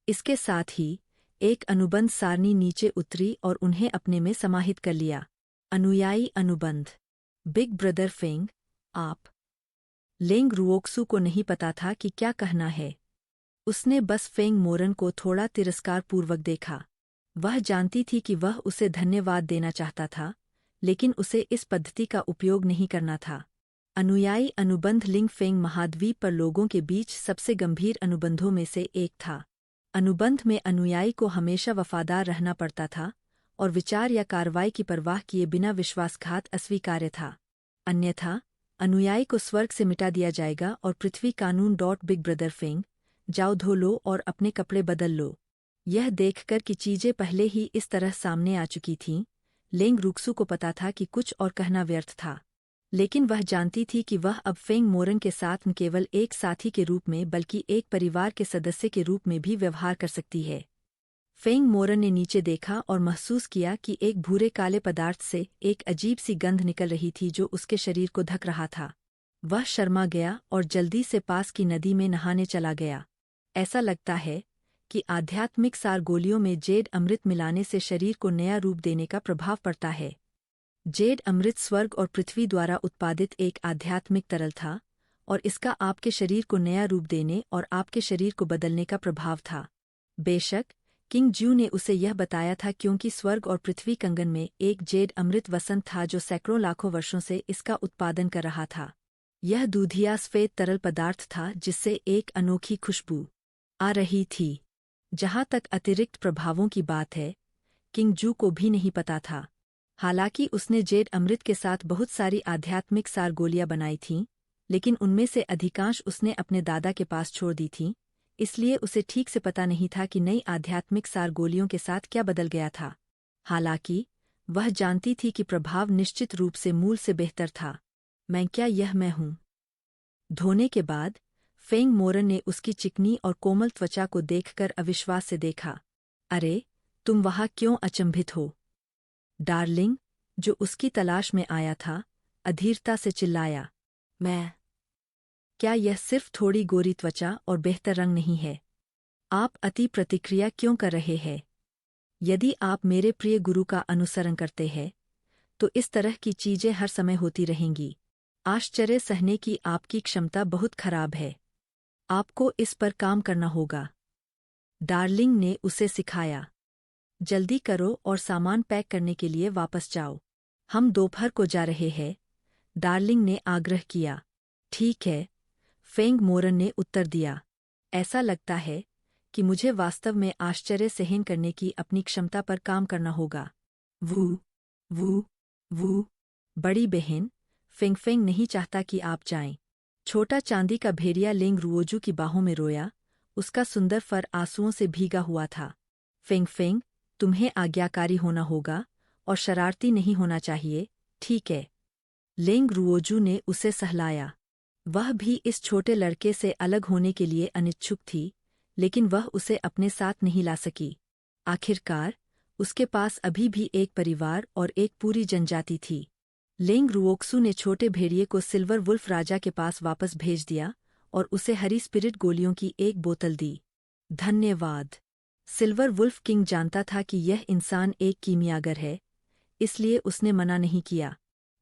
इसके साथ ही एक अनुबंध सारणी नीचे उतरी और उन्हें अपने में समाहित कर लिया। अनुयायी अनुबंध। बिग ब्रदर फेंग, आप। लेंग रुओक्सू को नहीं पता था कि क्या कहना है। उसने बस फेंग मोरन को थोड़ा तिरस्कारपूर्वक देखा। वह जानती थी कि वह उसे धन्यवाद देना चाहता था, लेकिन उसे इस पद्धति का उपयोग नहीं करना था। अनुयायी अनुबंध लिंग फेंग महाद्वीप पर लोगों के बीच सबसे गंभीर अनुबंधों में से एक था। अनुबंध में अनुयायी को हमेशा वफादार रहना पड़ता था और विचार या कार्रवाई की परवाह किए बिना विश्वासघात अस्वीकार्य था। अन्यथा अनुयायी को स्वर्ग से मिटा दिया जाएगा और पृथ्वी कानून। बिग ब्रदर फेंग, जाओ धो लो और अपने कपड़े बदल लो। यह देखकर कि चीजें पहले ही इस तरह सामने आ चुकी थीं, लेंग रुक्सू को पता था कि कुछ और कहना व्यर्थ था। लेकिन वह जानती थी कि वह अब फेंग मोरन के साथ न केवल एक साथी के रूप में बल्कि एक परिवार के सदस्य के रूप में भी व्यवहार कर सकती है। फेंग मोरन ने नीचे देखा और महसूस किया कि एक भूरे काले पदार्थ से एक अजीब सी गंध निकल रही थी जो उसके शरीर को ढक रहा था। वह शर्मा गया और जल्दी से पास की नदी में नहाने चला गया। ऐसा लगता है कि आध्यात्मिक सार गोलियों में जेड अमृत मिलाने से शरीर को नया रूप देने का प्रभाव पड़ता है। जेड अमृत स्वर्ग और पृथ्वी द्वारा उत्पादित एक आध्यात्मिक तरल था और इसका आपके शरीर को नया रूप देने और आपके शरीर को बदलने का प्रभाव था। बेशक किंग ज्यू ने उसे यह बताया था क्योंकि स्वर्ग और पृथ्वी कंगन में एक जेड अमृत वसंत था जो सैकड़ों लाखों वर्षों से इसका उत्पादन कर रहा था। यह दूधिया सफेद तरल पदार्थ था जिससे एक अनोखी खुशबू आ रही थी। जहाँ तक अतिरिक्त प्रभावों की बात है, किंग जू को भी नहीं पता था। हालांकि उसने जेड अमृत के साथ बहुत सारी आध्यात्मिक सार गोलियां बनाई थीं, लेकिन उनमें से अधिकांश उसने अपने दादा के पास छोड़ दी थीं, इसलिए उसे ठीक से पता नहीं था कि नई आध्यात्मिक सार गोलियों के साथ क्या बदल गया था। हालांकि वह जानती थी कि प्रभाव निश्चित रूप से मूल से बेहतर था। मैं क्या यह मैं हूँ? धोने के बाद फेंग मोरन ने उसकी चिकनी और कोमल त्वचा को देखकर अविश्वास से देखा। अरे, तुम वहाँ क्यों अचंभित हो? डार्लिंग, जो उसकी तलाश में आया था, अधीरता से चिल्लाया। मैं? क्या यह सिर्फ थोड़ी गोरी त्वचा और बेहतर रंग नहीं है? आप अति प्रतिक्रिया क्यों कर रहे हैं? यदि आप मेरे प्रिय गुरु का अनुसरण करते हैं, तो इस तरह की चीजें हर समय होती रहेंगी। आश्चर्य सहने की आपकी क्षमता बहुत खराब है। आपको इस पर काम करना होगा, डार्लिंग ने उसे सिखाया। जल्दी करो और सामान पैक करने के लिए वापस जाओ। हम दोपहर को जा रहे हैं, डार्लिंग ने आग्रह किया। ठीक है, फेंग मोरन ने उत्तर दिया। ऐसा लगता है कि मुझे वास्तव में आश्चर्य सहन करने की अपनी क्षमता पर काम करना होगा। वू, वू, वू। बड़ी बहन, फेंगफेंग नहीं चाहता कि आप जाएं। छोटा चांदी का भेड़िया लेंग रुओजू की बाहों में रोया, उसका सुंदर फर आंसुओं से भीगा हुआ था। फेंगफेंग, तुम्हें आज्ञाकारी होना होगा और शरारती नहीं होना चाहिए, ठीक है? लेंग रुओजू ने उसे सहलाया। वह भी इस छोटे लड़के से अलग होने के लिए अनिच्छुक थी, लेकिन वह उसे अपने साथ नहीं ला सकी। आखिरकार, उसके पास अभी भी एक परिवार और एक पूरी जनजाति थी। लेंग रुओक्सू ने छोटे भेड़िए को सिल्वर वुल्फ राजा के पास वापस भेज दिया और उसे हरी स्पिरिट गोलियों की एक बोतल दी। धन्यवाद। सिल्वर वुल्फ किंग जानता था कि यह इंसान एक कीमियागर है, इसलिए उसने मना नहीं किया।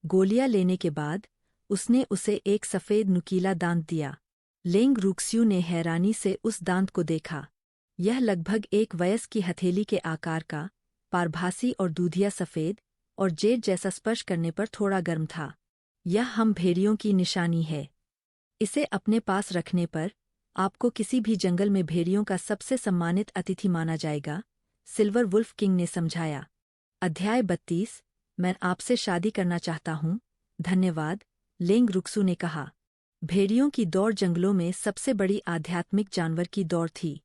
गोलियां लेने के बाद उसने उसे एक सफ़ेद नुकीला दांत दिया। लेंग रुक्स्यू ने हैरानी से उस दांत को देखा। यह लगभग एक वयस्क की हथेली के आकार का, पारभासी और दूधिया सफ़ेद और जेड जैसा स्पर्श करने पर थोड़ा गर्म था। यह हम भेड़ियों की निशानी है। इसे अपने पास रखने पर आपको किसी भी जंगल में भेड़ियों का सबसे सम्मानित अतिथि माना जाएगा, सिल्वर वुल्फ किंग ने समझाया। अध्याय 32। मैं आपसे शादी करना चाहता हूँ। धन्यवाद, लेंग रुक्सू ने कहा। भेड़ियों की दौड़ जंगलों में सबसे बड़ी आध्यात्मिक जानवर की दौड़ थी।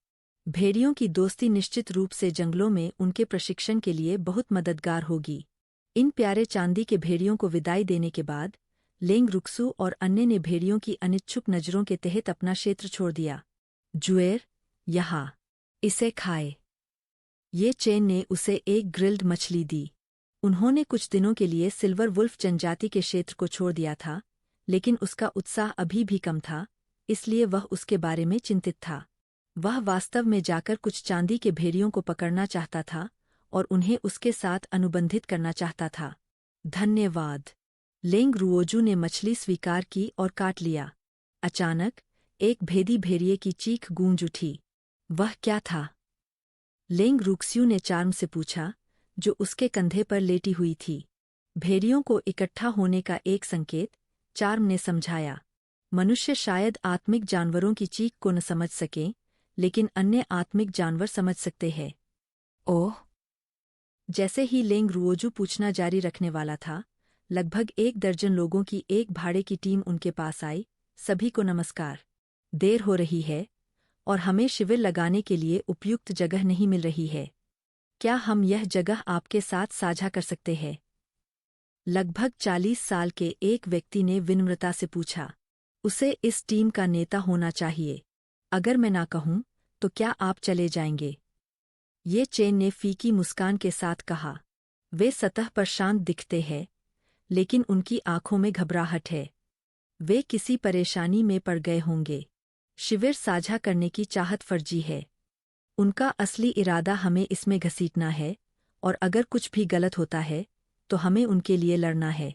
भेड़ियों की दोस्ती निश्चित रूप से जंगलों में उनके प्रशिक्षण के लिए बहुत मददगार होगी। इन प्यारे चांदी के भेड़ियों को विदाई देने के बाद लेंग रुक्सू और अन्य ने भेड़ियों की अनिच्छुक नज़रों के तहत अपना क्षेत्र छोड़ दिया। जुएर, यहाँ, इसे खाए। ये चेन ने उसे एक ग्रिल्ड मछली दी। उन्होंने कुछ दिनों के लिए सिल्वर वुल्फ जनजाति के क्षेत्र को छोड़ दिया था, लेकिन उसका उत्साह अभी भी कम था, इसलिए वह उसके बारे में चिंतित था। वह वास्तव में जाकर कुछ चांदी के भेड़ियों को पकड़ना चाहता था और उन्हें उसके साथ अनुबंधित करना चाहता था। धन्यवाद। लेंग रुओजू ने मछली स्वीकार की और काट लिया। अचानक एक भेदी भेड़िए की चीख गूंज उठी। वह क्या था? लेंग रुक्स्यू ने चार्म से पूछा, जो उसके कंधे पर लेटी हुई थी। भेड़ियों को इकट्ठा होने का एक संकेत, चार्म ने समझाया। मनुष्य शायद आत्मिक जानवरों की चीख को न समझ सकें, लेकिन अन्य आत्मिक जानवर समझ सकते हैं। ओह! जैसे ही लेंग रुओजू पूछना जारी रखने वाला था, लगभग 1 दर्जन लोगों की एक भाड़े की टीम उनके पास आई। सभी को नमस्कार। देर हो रही है और हमें शिविर लगाने के लिए उपयुक्त जगह नहीं मिल रही है। क्या हम यह जगह आपके साथ साझा कर सकते हैं? लगभग 40 साल के एक व्यक्ति ने विनम्रता से पूछा। उसे इस टीम का नेता होना चाहिए। अगर मैं ना कहूं, तो क्या आप चले जाएंगे? ये चेन ने फीकी मुस्कान के साथ कहा। वे सतह पर शांत दिखते हैं, लेकिन उनकी आंखों में घबराहट है। वे किसी परेशानी में पड़ गए होंगे। शिविर साझा करने की चाहत फर्जी है। उनका असली इरादा हमें इसमें घसीटना है, और अगर कुछ भी गलत होता है, तो हमें उनके लिए लड़ना है।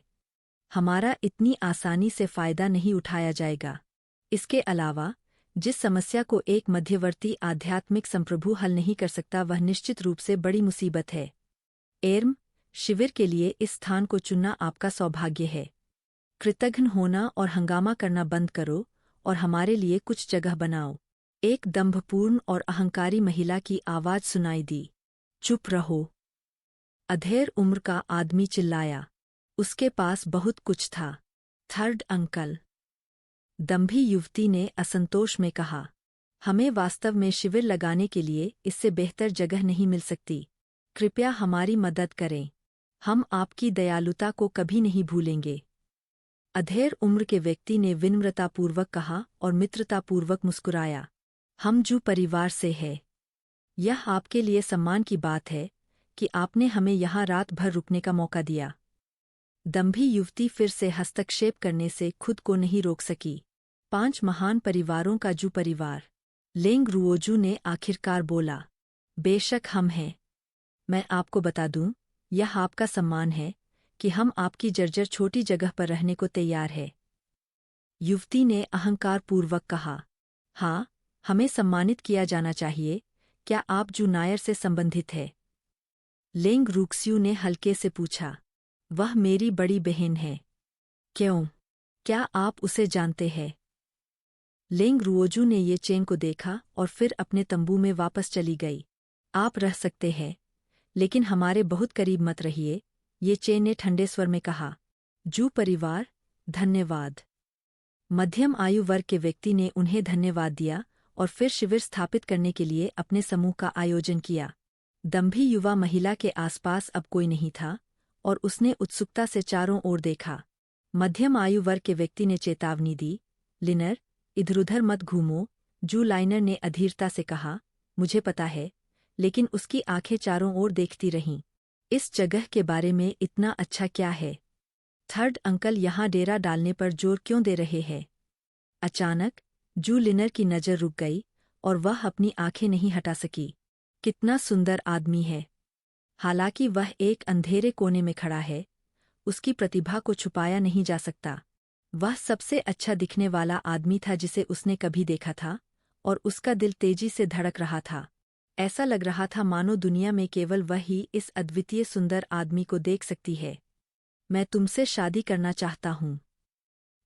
हमारा इतनी आसानी से फ़ायदा नहीं उठाया जाएगा। इसके अलावा, जिस समस्या को एक मध्यवर्ती आध्यात्मिक संप्रभु हल नहीं कर सकता, वह निश्चित रूप से बड़ी मुसीबत है। एर्म, शिविर के लिए इस स्थान को चुनना आपका सौभाग्य है। कृतघ्न होना और हंगामा करना बंद करो और हमारे लिए कुछ जगह बनाओ। एक दंभपूर्ण और अहंकारी महिला की आवाज़ सुनाई दी। चुप रहो। अधेड़ उम्र का आदमी चिल्लाया। उसके पास बहुत कुछ था। Third uncle. दंभी युवती ने असंतोष में कहा। हमें वास्तव में शिविर लगाने के लिए इससे बेहतर जगह नहीं मिल सकती। कृपया हमारी मदद करें। हम आपकी दयालुता को कभी नहीं भूलेंगे। अधेड़ उम्र के व्यक्ति ने विनम्रतापूर्वक कहा और मित्रतापूर्वक मुस्कुराया। हम जू परिवार से हैं। यह आपके लिए सम्मान की बात है कि आपने हमें यहाँ रात भर रुकने का मौका दिया। दंभी युवती फिर से हस्तक्षेप करने से खुद को नहीं रोक सकी। 5 महान परिवारों का जू परिवार। लेंग रुओजू ने आखिरकार बोला। बेशक हम हैं। मैं आपको बता दूं, यह आपका सम्मान है कि हम आपकी जर्जर छोटी जगह पर रहने को तैयार है। युवती ने अहंकारपूर्वक कहा। हाँ, हमें सम्मानित किया जाना चाहिए। क्या आप जू नायर से संबंधित है? लेंग रुक्स्यू ने हल्के से पूछा। वह मेरी बड़ी बहन है। क्यों? क्या आप उसे जानते हैं? लेंग रुओजू ने ये चेन को देखा और फिर अपने तंबू में वापस चली गई। आप रह सकते हैं, लेकिन हमारे बहुत करीब मत रहिए, ये चेन ने ठंडे स्वर में कहा। जू परिवार, धन्यवाद। मध्यम आयु वर्ग के व्यक्ति ने उन्हें धन्यवाद दिया और फिर शिविर स्थापित करने के लिए अपने समूह का आयोजन किया। दंभी युवा महिला के आसपास अब कोई नहीं था और उसने उत्सुकता से चारों ओर देखा। मध्यम आयु वर्ग के व्यक्ति ने चेतावनी दी, लिनर, इधर-उधर मत घूमो। जू लाइनर ने अधीरता से कहा, मुझे पता है, लेकिन उसकी आंखें चारों ओर देखती रहीं। इस जगह के बारे में इतना अच्छा क्या है? थर्ड अंकल यहाँ डेरा डालने पर जोर क्यों दे रहे हैं? अचानक जू लिनर की नज़र रुक गई और वह अपनी आंखें नहीं हटा सकी। कितना सुंदर आदमी है। हालांकि वह एक अंधेरे कोने में खड़ा है, उसकी प्रतिभा को छुपाया नहीं जा सकता। वह सबसे अच्छा दिखने वाला आदमी था जिसे उसने कभी देखा था और उसका दिल तेजी से धड़क रहा था। ऐसा लग रहा था मानो दुनिया में केवल वह ही इस अद्वितीय सुंदर आदमी को देख सकती है। मैं तुमसे शादी करना चाहता हूँ।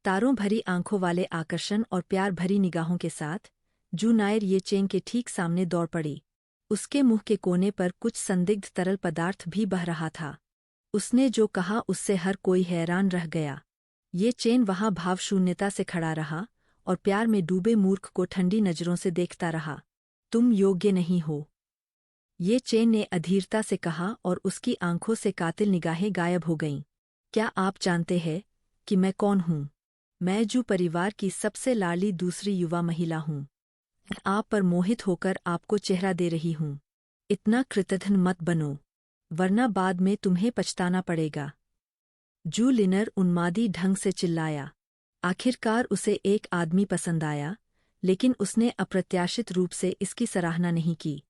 तारों भरी आंखों वाले आकर्षण और प्यार भरी निगाहों के साथ जू नायर ये चेंग के ठीक सामने दौड़ पड़ी। उसके मुंह के कोने पर कुछ संदिग्ध तरल पदार्थ भी बह रहा था। उसने जो कहा उससे हर कोई हैरान रह गया। ये चेन वहां भावशून्यता से खड़ा रहा और प्यार में डूबे मूर्ख को ठंडी नजरों से देखता रहा। तुम योग्य नहीं हो, ये चेन ने अधीरता से कहा और उसकी आंखों से कातिल निगाहें गायब हो गईं। क्या आप जानते हैं कि मैं कौन हूँ? मैं जू परिवार की सबसे लाडली दूसरी युवा महिला हूँ। आप पर मोहित होकर आपको चेहरा दे रही हूँ। इतना कृतघ्न मत बनो, वरना बाद में तुम्हें पछताना पड़ेगा। जू लिनर उन्मादी ढंग से चिल्लाया। आखिरकार उसे एक आदमी पसंद आया, लेकिन उसने अप्रत्याशित रूप से इसकी सराहना नहीं की।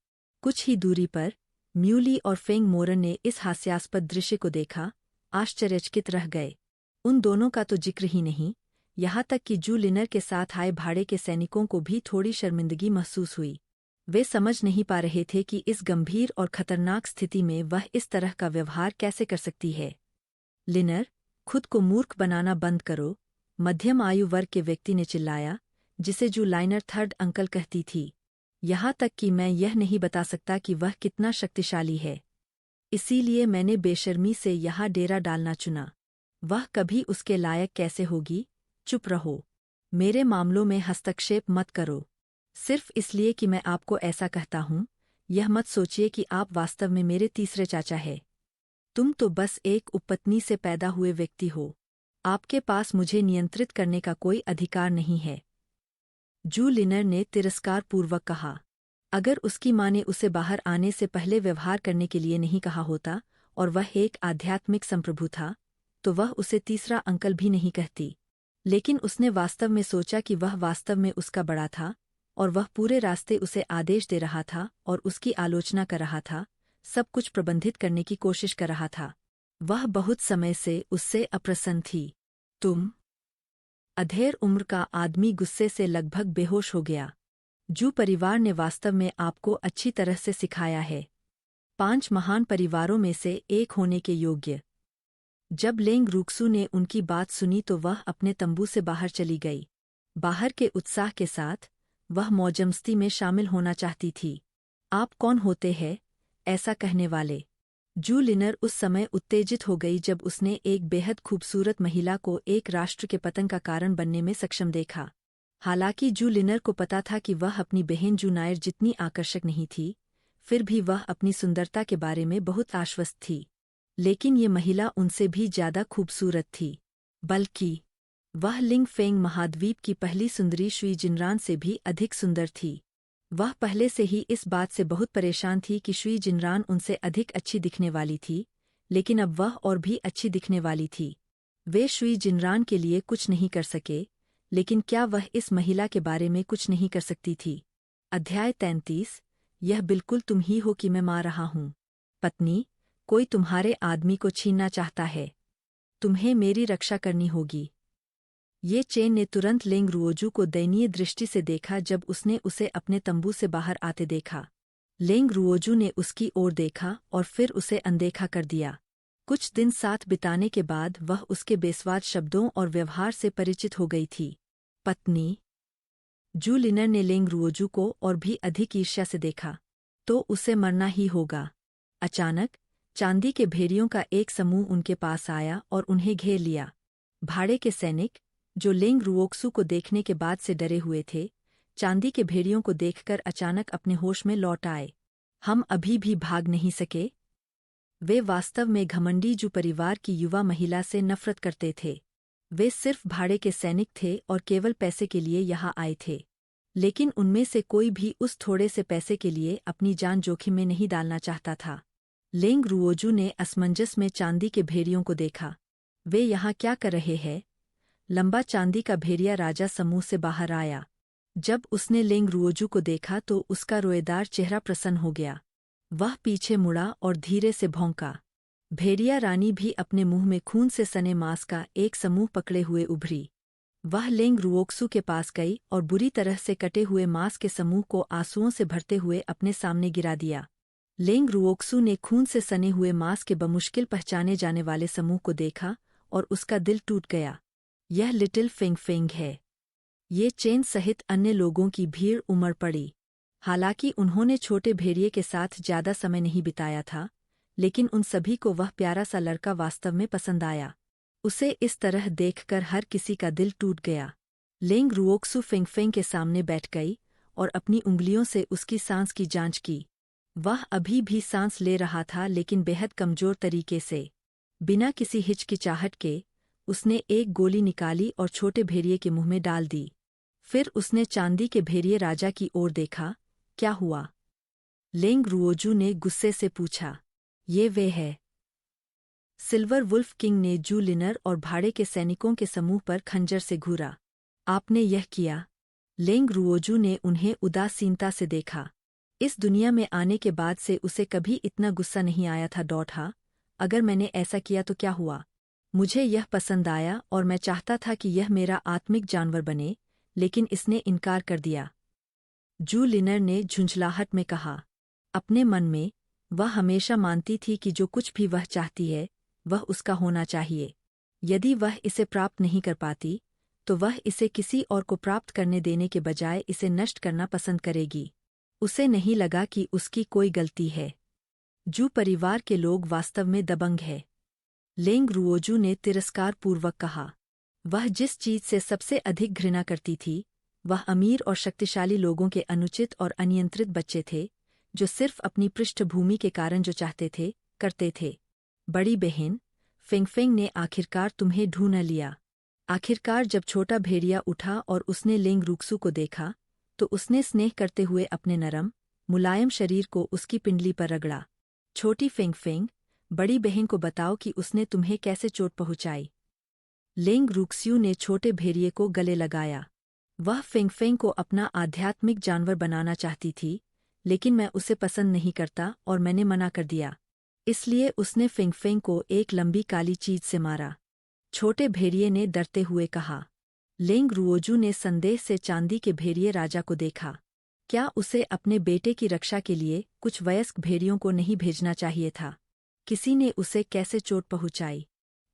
कुछ ही दूरी पर म्यूली और फेंग मोरन ने इस हास्यास्पद दृश्य को देखा, आश्चर्यचकित रह गए। उन दोनों का तो जिक्र ही नहीं, यहाँ तक कि जू लिनर के साथ आए भाड़े के सैनिकों को भी थोड़ी शर्मिंदगी महसूस हुई। वे समझ नहीं पा रहे थे कि इस गंभीर और खतरनाक स्थिति में वह इस तरह का व्यवहार कैसे कर सकती है। लिनर, खुद को मूर्ख बनाना बंद करो, मध्यम आयु वर्ग के व्यक्ति ने चिल्लाया, जिसे जू लाइनर थर्ड अंकल कहती थी। यहाँ तक कि मैं यह नहीं बता सकता कि वह कितना शक्तिशाली है। इसीलिए मैंने बेशर्मी से यहाँ डेरा डालना चुना। वह कभी उसके लायक कैसे होगी? चुप रहो, मेरे मामलों में हस्तक्षेप मत करो। सिर्फ इसलिए कि मैं आपको ऐसा कहता हूँ, यह मत सोचिए कि आप वास्तव में मेरे तीसरे चाचा हैं। तुम तो बस एक उपपत्नी से पैदा हुए व्यक्ति हो। आपके पास मुझे नियंत्रित करने का कोई अधिकार नहीं है। जू लिनर ने तिरस्कारपूर्वक कहा। अगर उसकी माँ ने उसे बाहर आने से पहले व्यवहार करने के लिए नहीं कहा होता और वह एक आध्यात्मिक संप्रभु था, तो वह उसे तीसरा अंकल भी नहीं कहती। लेकिन उसने वास्तव में सोचा कि वह वास्तव में उसका बड़ा था और वह पूरे रास्ते उसे आदेश दे रहा था और उसकी आलोचना कर रहा था, सब कुछ प्रबंधित करने की कोशिश कर रहा था। वह बहुत समय से उससे अप्रसन्न थी। तुम? अधेड़ उम्र का आदमी गुस्से से लगभग बेहोश हो गया। जू परिवार ने वास्तव में आपको अच्छी तरह से सिखाया है। 5 महान परिवारों में से एक होने के योग्य। जब लेंग रूक्सू ने उनकी बात सुनी तो वह अपने तंबू से बाहर चली गई। बाहर के उत्साह के साथ वह मौजमस्ती में शामिल होना चाहती थी। आप कौन होते हैं, ऐसा कहने वाले? जू लिनर उस समय उत्तेजित हो गई जब उसने एक बेहद खूबसूरत महिला को एक राष्ट्र के पतन का कारण बनने में सक्षम देखा। हालांकि जू लिनर को पता था कि वह अपनी बहन जू नायर जितनी आकर्षक नहीं थी, फिर भी वह अपनी सुंदरता के बारे में बहुत आश्वस्त थी। लेकिन ये महिला उनसे भी ज्यादा खूबसूरत थी। बल्कि वह लिंग फेंग महाद्वीप की पहली सुंदरी शुई जिनरान से भी अधिक सुंदर थी। वह पहले से ही इस बात से बहुत परेशान थी कि शुई जिनरान उनसे अधिक अच्छी दिखने वाली थी, लेकिन अब वह और भी अच्छी दिखने वाली थी। वे शुई जिनरान के लिए कुछ नहीं कर सके, लेकिन क्या वह इस महिला के बारे में कुछ नहीं कर सकती थी? अध्याय 33। यह बिल्कुल तुम ही हो कि मैं मार रहा हूँ। पत्नी, कोई तुम्हारे आदमी को छीनना चाहता है। तुम्हें मेरी रक्षा करनी होगी। ये चेन ने तुरंत लेंग रुओजू को दयनीय दृष्टि से देखा जब उसने उसे अपने तंबू से बाहर आते देखा। लेंग रुओजू ने उसकी ओर देखा और फिर उसे अनदेखा कर दिया। कुछ दिन साथ बिताने के बाद वह उसके बेस्वाद शब्दों और व्यवहार से परिचित हो गई थी। पत्नी? जू लिनर ने लेंग रुओजू को और भी अधिक ईर्ष्या से देखा। तो उसे मरना ही होगा। अचानक चांदी के भेड़ियों का एक समूह उनके पास आया और उन्हें घेर लिया। भाड़े के सैनिक, जो लेंग रुओक्सू को देखने के बाद से डरे हुए थे, चांदी के भेड़ियों को देखकर अचानक अपने होश में लौट आए। हम अभी भी भाग नहीं सके? वे वास्तव में घमंडी जू परिवार की युवा महिला से नफरत करते थे। वे सिर्फ भाड़े के सैनिक थे और केवल पैसे के लिए यहाँ आए थे। लेकिन उनमें से कोई भी उस थोड़े से पैसे के लिए अपनी जान जोखिम में नहीं डालना चाहता था। लेंग रुओजू ने असमंजस में चांदी के भेड़ियों को देखा। वे यहाँ क्या कर रहे हैं? लंबा चांदी का भेड़िया राजा समूह से बाहर आया। जब उसने लेंग रुओजू को देखा तो उसका रोएदार चेहरा प्रसन्न हो गया। वह पीछे मुड़ा और धीरे से भौंका। भेड़िया रानी भी अपने मुंह में खून से सने मांस का एक समूह पकड़े हुए उभरी। वह लेंग रुओक्सू के पास गई और बुरी तरह से कटे हुए मांस के समूह को आंसुओं से भरते हुए अपने सामने गिरा दिया। लेंग रुओक्सू ने खून से सने हुए मांस के बमुश्किल पहचाने जाने वाले समूह को देखा और उसका दिल टूट गया। यह लिटिल फिंग है। ये चेन सहित अन्य लोगों की भीड़ उमड़ पड़ी। हालांकि उन्होंने छोटे भेड़िए के साथ ज्यादा समय नहीं बिताया था, लेकिन उन सभी को वह प्यारा सा लड़का वास्तव में पसंद आया। उसे इस तरह देखकर हर किसी का दिल टूट गया। लेंग रुओक्सू फिंग के सामने बैठ गई और अपनी उंगलियों से उसकी सांस की जांच की। वह अभी भी सांस ले रहा था, लेकिन बेहद कमजोर तरीके से। बिना किसी हिचकिचाहट के उसने एक गोली निकाली और छोटे भेड़िए के मुंह में डाल दी। फिर उसने चांदी के भेड़िए राजा की ओर देखा। क्या हुआ? लेंग रुओजू ने गुस्से से पूछा। ये वे है। सिल्वर वुल्फ किंग ने जू लिनर और भाड़े के सैनिकों के समूह पर खंजर से घूरा। आपने यह किया? लेंग रुओजू ने उन्हें उदासीनता से देखा। इस दुनिया में आने के बाद से उसे कभी इतना गुस्सा नहीं आया था। डॉठा, अगर मैंने ऐसा किया तो क्या हुआ? मुझे यह पसंद आया और मैं चाहता था कि यह मेरा आत्मिक जानवर बने, लेकिन इसने इनकार कर दिया। जू लिनर ने झुंझलाहट में कहा। अपने मन में वह हमेशा मानती थी कि जो कुछ भी वह चाहती है वह उसका होना चाहिए। यदि वह इसे प्राप्त नहीं कर पाती तो वह इसे किसी और को प्राप्त करने देने के बजाय इसे नष्ट करना पसंद करेगी। उसे नहीं लगा कि उसकी कोई गलती है। जू परिवार के लोग वास्तव में दबंग है। लेंग रुओजू ने तिरस्कारपूर्वक कहा। वह जिस चीज से सबसे अधिक घृणा करती थी वह अमीर और शक्तिशाली लोगों के अनुचित और अनियंत्रित बच्चे थे, जो सिर्फ अपनी पृष्ठभूमि के कारण जो चाहते थे करते थे। बड़ी बहन, फिंग ने आखिरकार तुम्हें ढूंढ लिया। आखिरकार जब छोटा भेड़िया उठा और उसने लेंग रुक्सू को देखा तो उसने स्नेह करते हुए अपने नरम, मुलायम शरीर को उसकी पिंडली पर रगड़ा। छोटी फिंग, बड़ी बहन को बताओ कि उसने तुम्हें कैसे चोट पहुंचाई। लेंग रुक्स्यू ने छोटे भेड़िए को गले लगाया। वह फिंग को अपना आध्यात्मिक जानवर बनाना चाहती थी, लेकिन मैं उसे पसंद नहीं करता और मैंने मना कर दिया। इसलिए उसने फिंग को एक लंबी काली चीज से मारा। छोटे भेड़िए ने डरते हुए कहा। लेंग रुओजू ने संदेह से चांदी के भेड़िए राजा को देखा। क्या उसे अपने बेटे की रक्षा के लिए कुछ वयस्क भेड़ियों को नहीं भेजना चाहिए था? किसी ने उसे कैसे चोट पहुंचाई?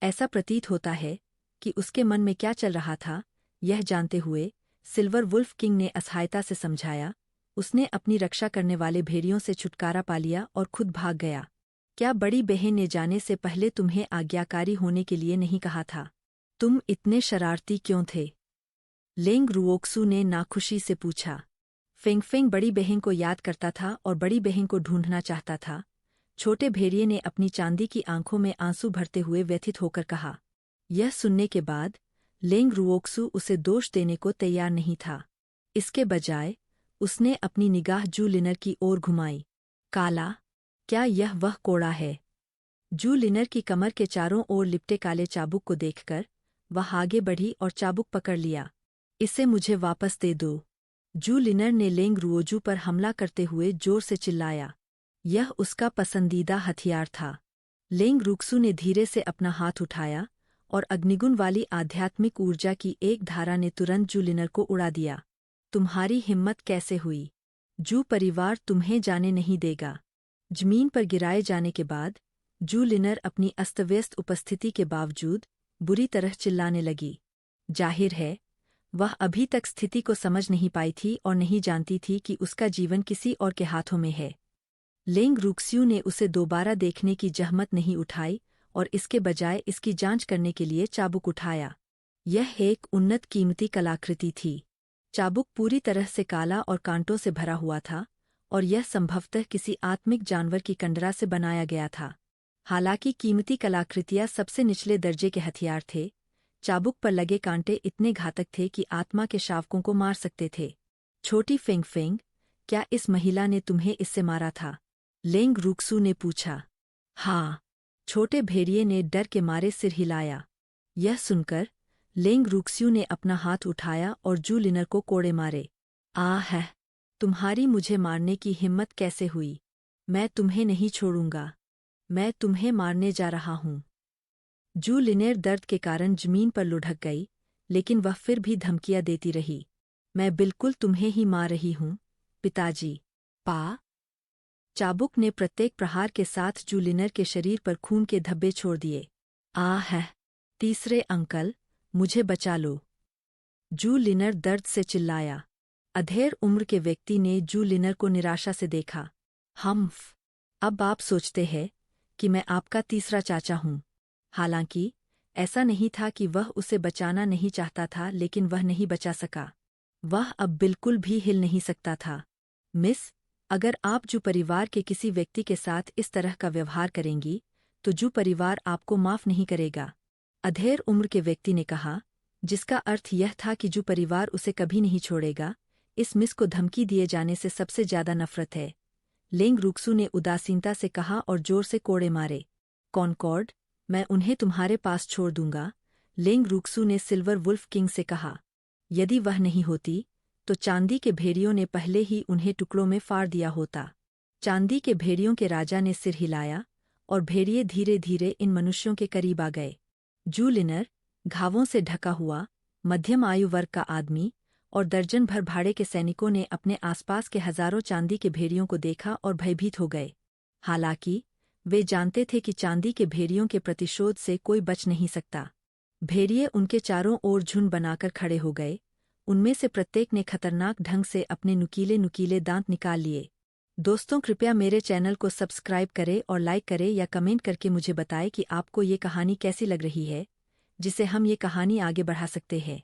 ऐसा प्रतीत होता है कि उसके मन में क्या चल रहा था। यह जानते हुए सिल्वर वुल्फ किंग ने असहायता से समझाया। उसने अपनी रक्षा करने वाले भेड़ियों से छुटकारा पा लिया और खुद भाग गया। क्या बड़ी बहन ने जाने से पहले तुम्हें आज्ञाकारी होने के लिए नहीं कहा था? तुम इतने शरारती क्यों थे? लेंग रुओक्सू ने नाखुशी से पूछा। फिंग बड़ी बहन को याद करता था और बड़ी बहन को ढूंढना चाहता था। छोटे भेड़िए ने अपनी चांदी की आंखों में आंसू भरते हुए व्यथित होकर कहा। यह सुनने के बाद लेंग रुओक्सू उसे दोष देने को तैयार नहीं था। इसके बजाय उसने अपनी निगाह जू लिनर की ओर घुमाई। काला, क्या यह वह कोड़ा है? जू लिनर की कमर के चारों ओर लिपटे काले चाबुक को देखकर वह आगे बढ़ी और चाबुक पकड़ लिया। इसे मुझे वापस दे दो। जू लिनर ने लेंग रुओजू पर हमला करते हुए जोर से चिल्लाया। यह उसका पसंदीदा हथियार था। लेंग रुक्सू ने धीरे से अपना हाथ उठाया और अग्निगुण वाली आध्यात्मिक ऊर्जा की एक धारा ने तुरंत जू लिनर को उड़ा दिया। तुम्हारी हिम्मत कैसे हुई? जू परिवार तुम्हें जाने नहीं देगा। जमीन पर गिराए जाने के बाद जू लिनर अपनी अस्तव्यस्त उपस्थिति के बावजूद बुरी तरह चिल्लाने लगी। जाहिर है वह अभी तक स्थिति को समझ नहीं पाई थी और नहीं जानती थी कि उसका जीवन किसी और के हाथों में है। लेंग रुक्स्यू ने उसे दोबारा देखने की जहमत नहीं उठाई और इसके बजाय इसकी जांच करने के लिए चाबुक उठाया। यह एक उन्नत कीमती कलाकृति थी। चाबुक पूरी तरह से काला और कांटों से भरा हुआ था और यह संभवतः किसी आत्मिक जानवर की कंडरा से बनाया गया था। हालांकि कीमती कलाकृतियां सबसे निचले दर्जे के हथियार थे, चाबुक पर लगे कांटे इतने घातक थे कि आत्मा के शावकों को मार सकते थे। छोटी फेंग फेंग, क्या इस महिला ने तुम्हें इससे मारा था? लेंग रूक्सू ने पूछा। हाँ, छोटे भेड़िए ने डर के मारे सिर हिलाया। यह सुनकर लेंग रूक्स्यू ने अपना हाथ उठाया और जू लिनर को कोड़े मारे। है, तुम्हारी मुझे मारने की हिम्मत कैसे हुई? मैं तुम्हें नहीं छोड़ूंगा। मैं तुम्हें मारने जा रहा हूँ। जू लिनेर दर्द के कारण जमीन पर लुढ़क गई, लेकिन वह फिर भी धमकियां देती रही। मैं बिल्कुल तुम्हें ही मार रही हूँ, पिताजी। पा चाबुक ने प्रत्येक प्रहार के साथ जू लिनर के शरीर पर खून के धब्बे छोड़ दिए। है, तीसरे अंकल, मुझे बचा लो। जू लिनर दर्द से चिल्लाया। अधेड़ उम्र के व्यक्ति ने जू लिनर को निराशा से देखा। हम्फ, अब आप सोचते हैं कि मैं आपका तीसरा चाचा हूँ। हालांकि ऐसा नहीं था कि वह उसे बचाना नहीं चाहता था, लेकिन वह नहीं बचा सका। वह अब बिल्कुल भी हिल नहीं सकता था। मिस, अगर आप जू परिवार के किसी व्यक्ति के साथ इस तरह का व्यवहार करेंगी, तो जू परिवार आपको माफ नहीं करेगा, अधेड़ उम्र के व्यक्ति ने कहा, जिसका अर्थ यह था कि जू परिवार उसे कभी नहीं छोड़ेगा। इस मिस को धमकी दिए जाने से सबसे ज्यादा नफरत है, लेंग रूक्सू ने उदासीनता से कहा और जोर से कोड़े मारे। कॉनकॉर्ड, मैं उन्हें तुम्हारे पास छोड़ दूंगा, लेंग रूक्सू ने सिल्वर वुल्फ किंग से कहा। यदि वह नहीं होती, तो चांदी के भेड़ियों ने पहले ही उन्हें टुकड़ों में फाड़ दिया होता। चांदी के भेड़ियों के राजा ने सिर हिलाया और भेड़िए धीरे धीरे इन मनुष्यों के करीब आ गए। जू लिनर, घावों से ढका हुआ, मध्यम आयु वर्ग का आदमी और दर्जन भर भाड़े के सैनिकों ने अपने आसपास के हजारों चांदी के भेड़ियों को देखा और भयभीत हो गए। हालांकि वे जानते थे कि चांदी के भेड़ियों के प्रतिशोध से कोई बच नहीं सकता। भेड़िए उनके चारों ओर झुंड बनाकर खड़े हो गए। उनमें से प्रत्येक ने खतरनाक ढंग से अपने नुकीले नुकीले दांत निकाल लिए। दोस्तों, कृपया मेरे चैनल को सब्सक्राइब करें और लाइक करें या कमेंट करके मुझे बताएं कि आपको ये कहानी कैसी लग रही है, जिसे हम ये कहानी आगे बढ़ा सकते हैं।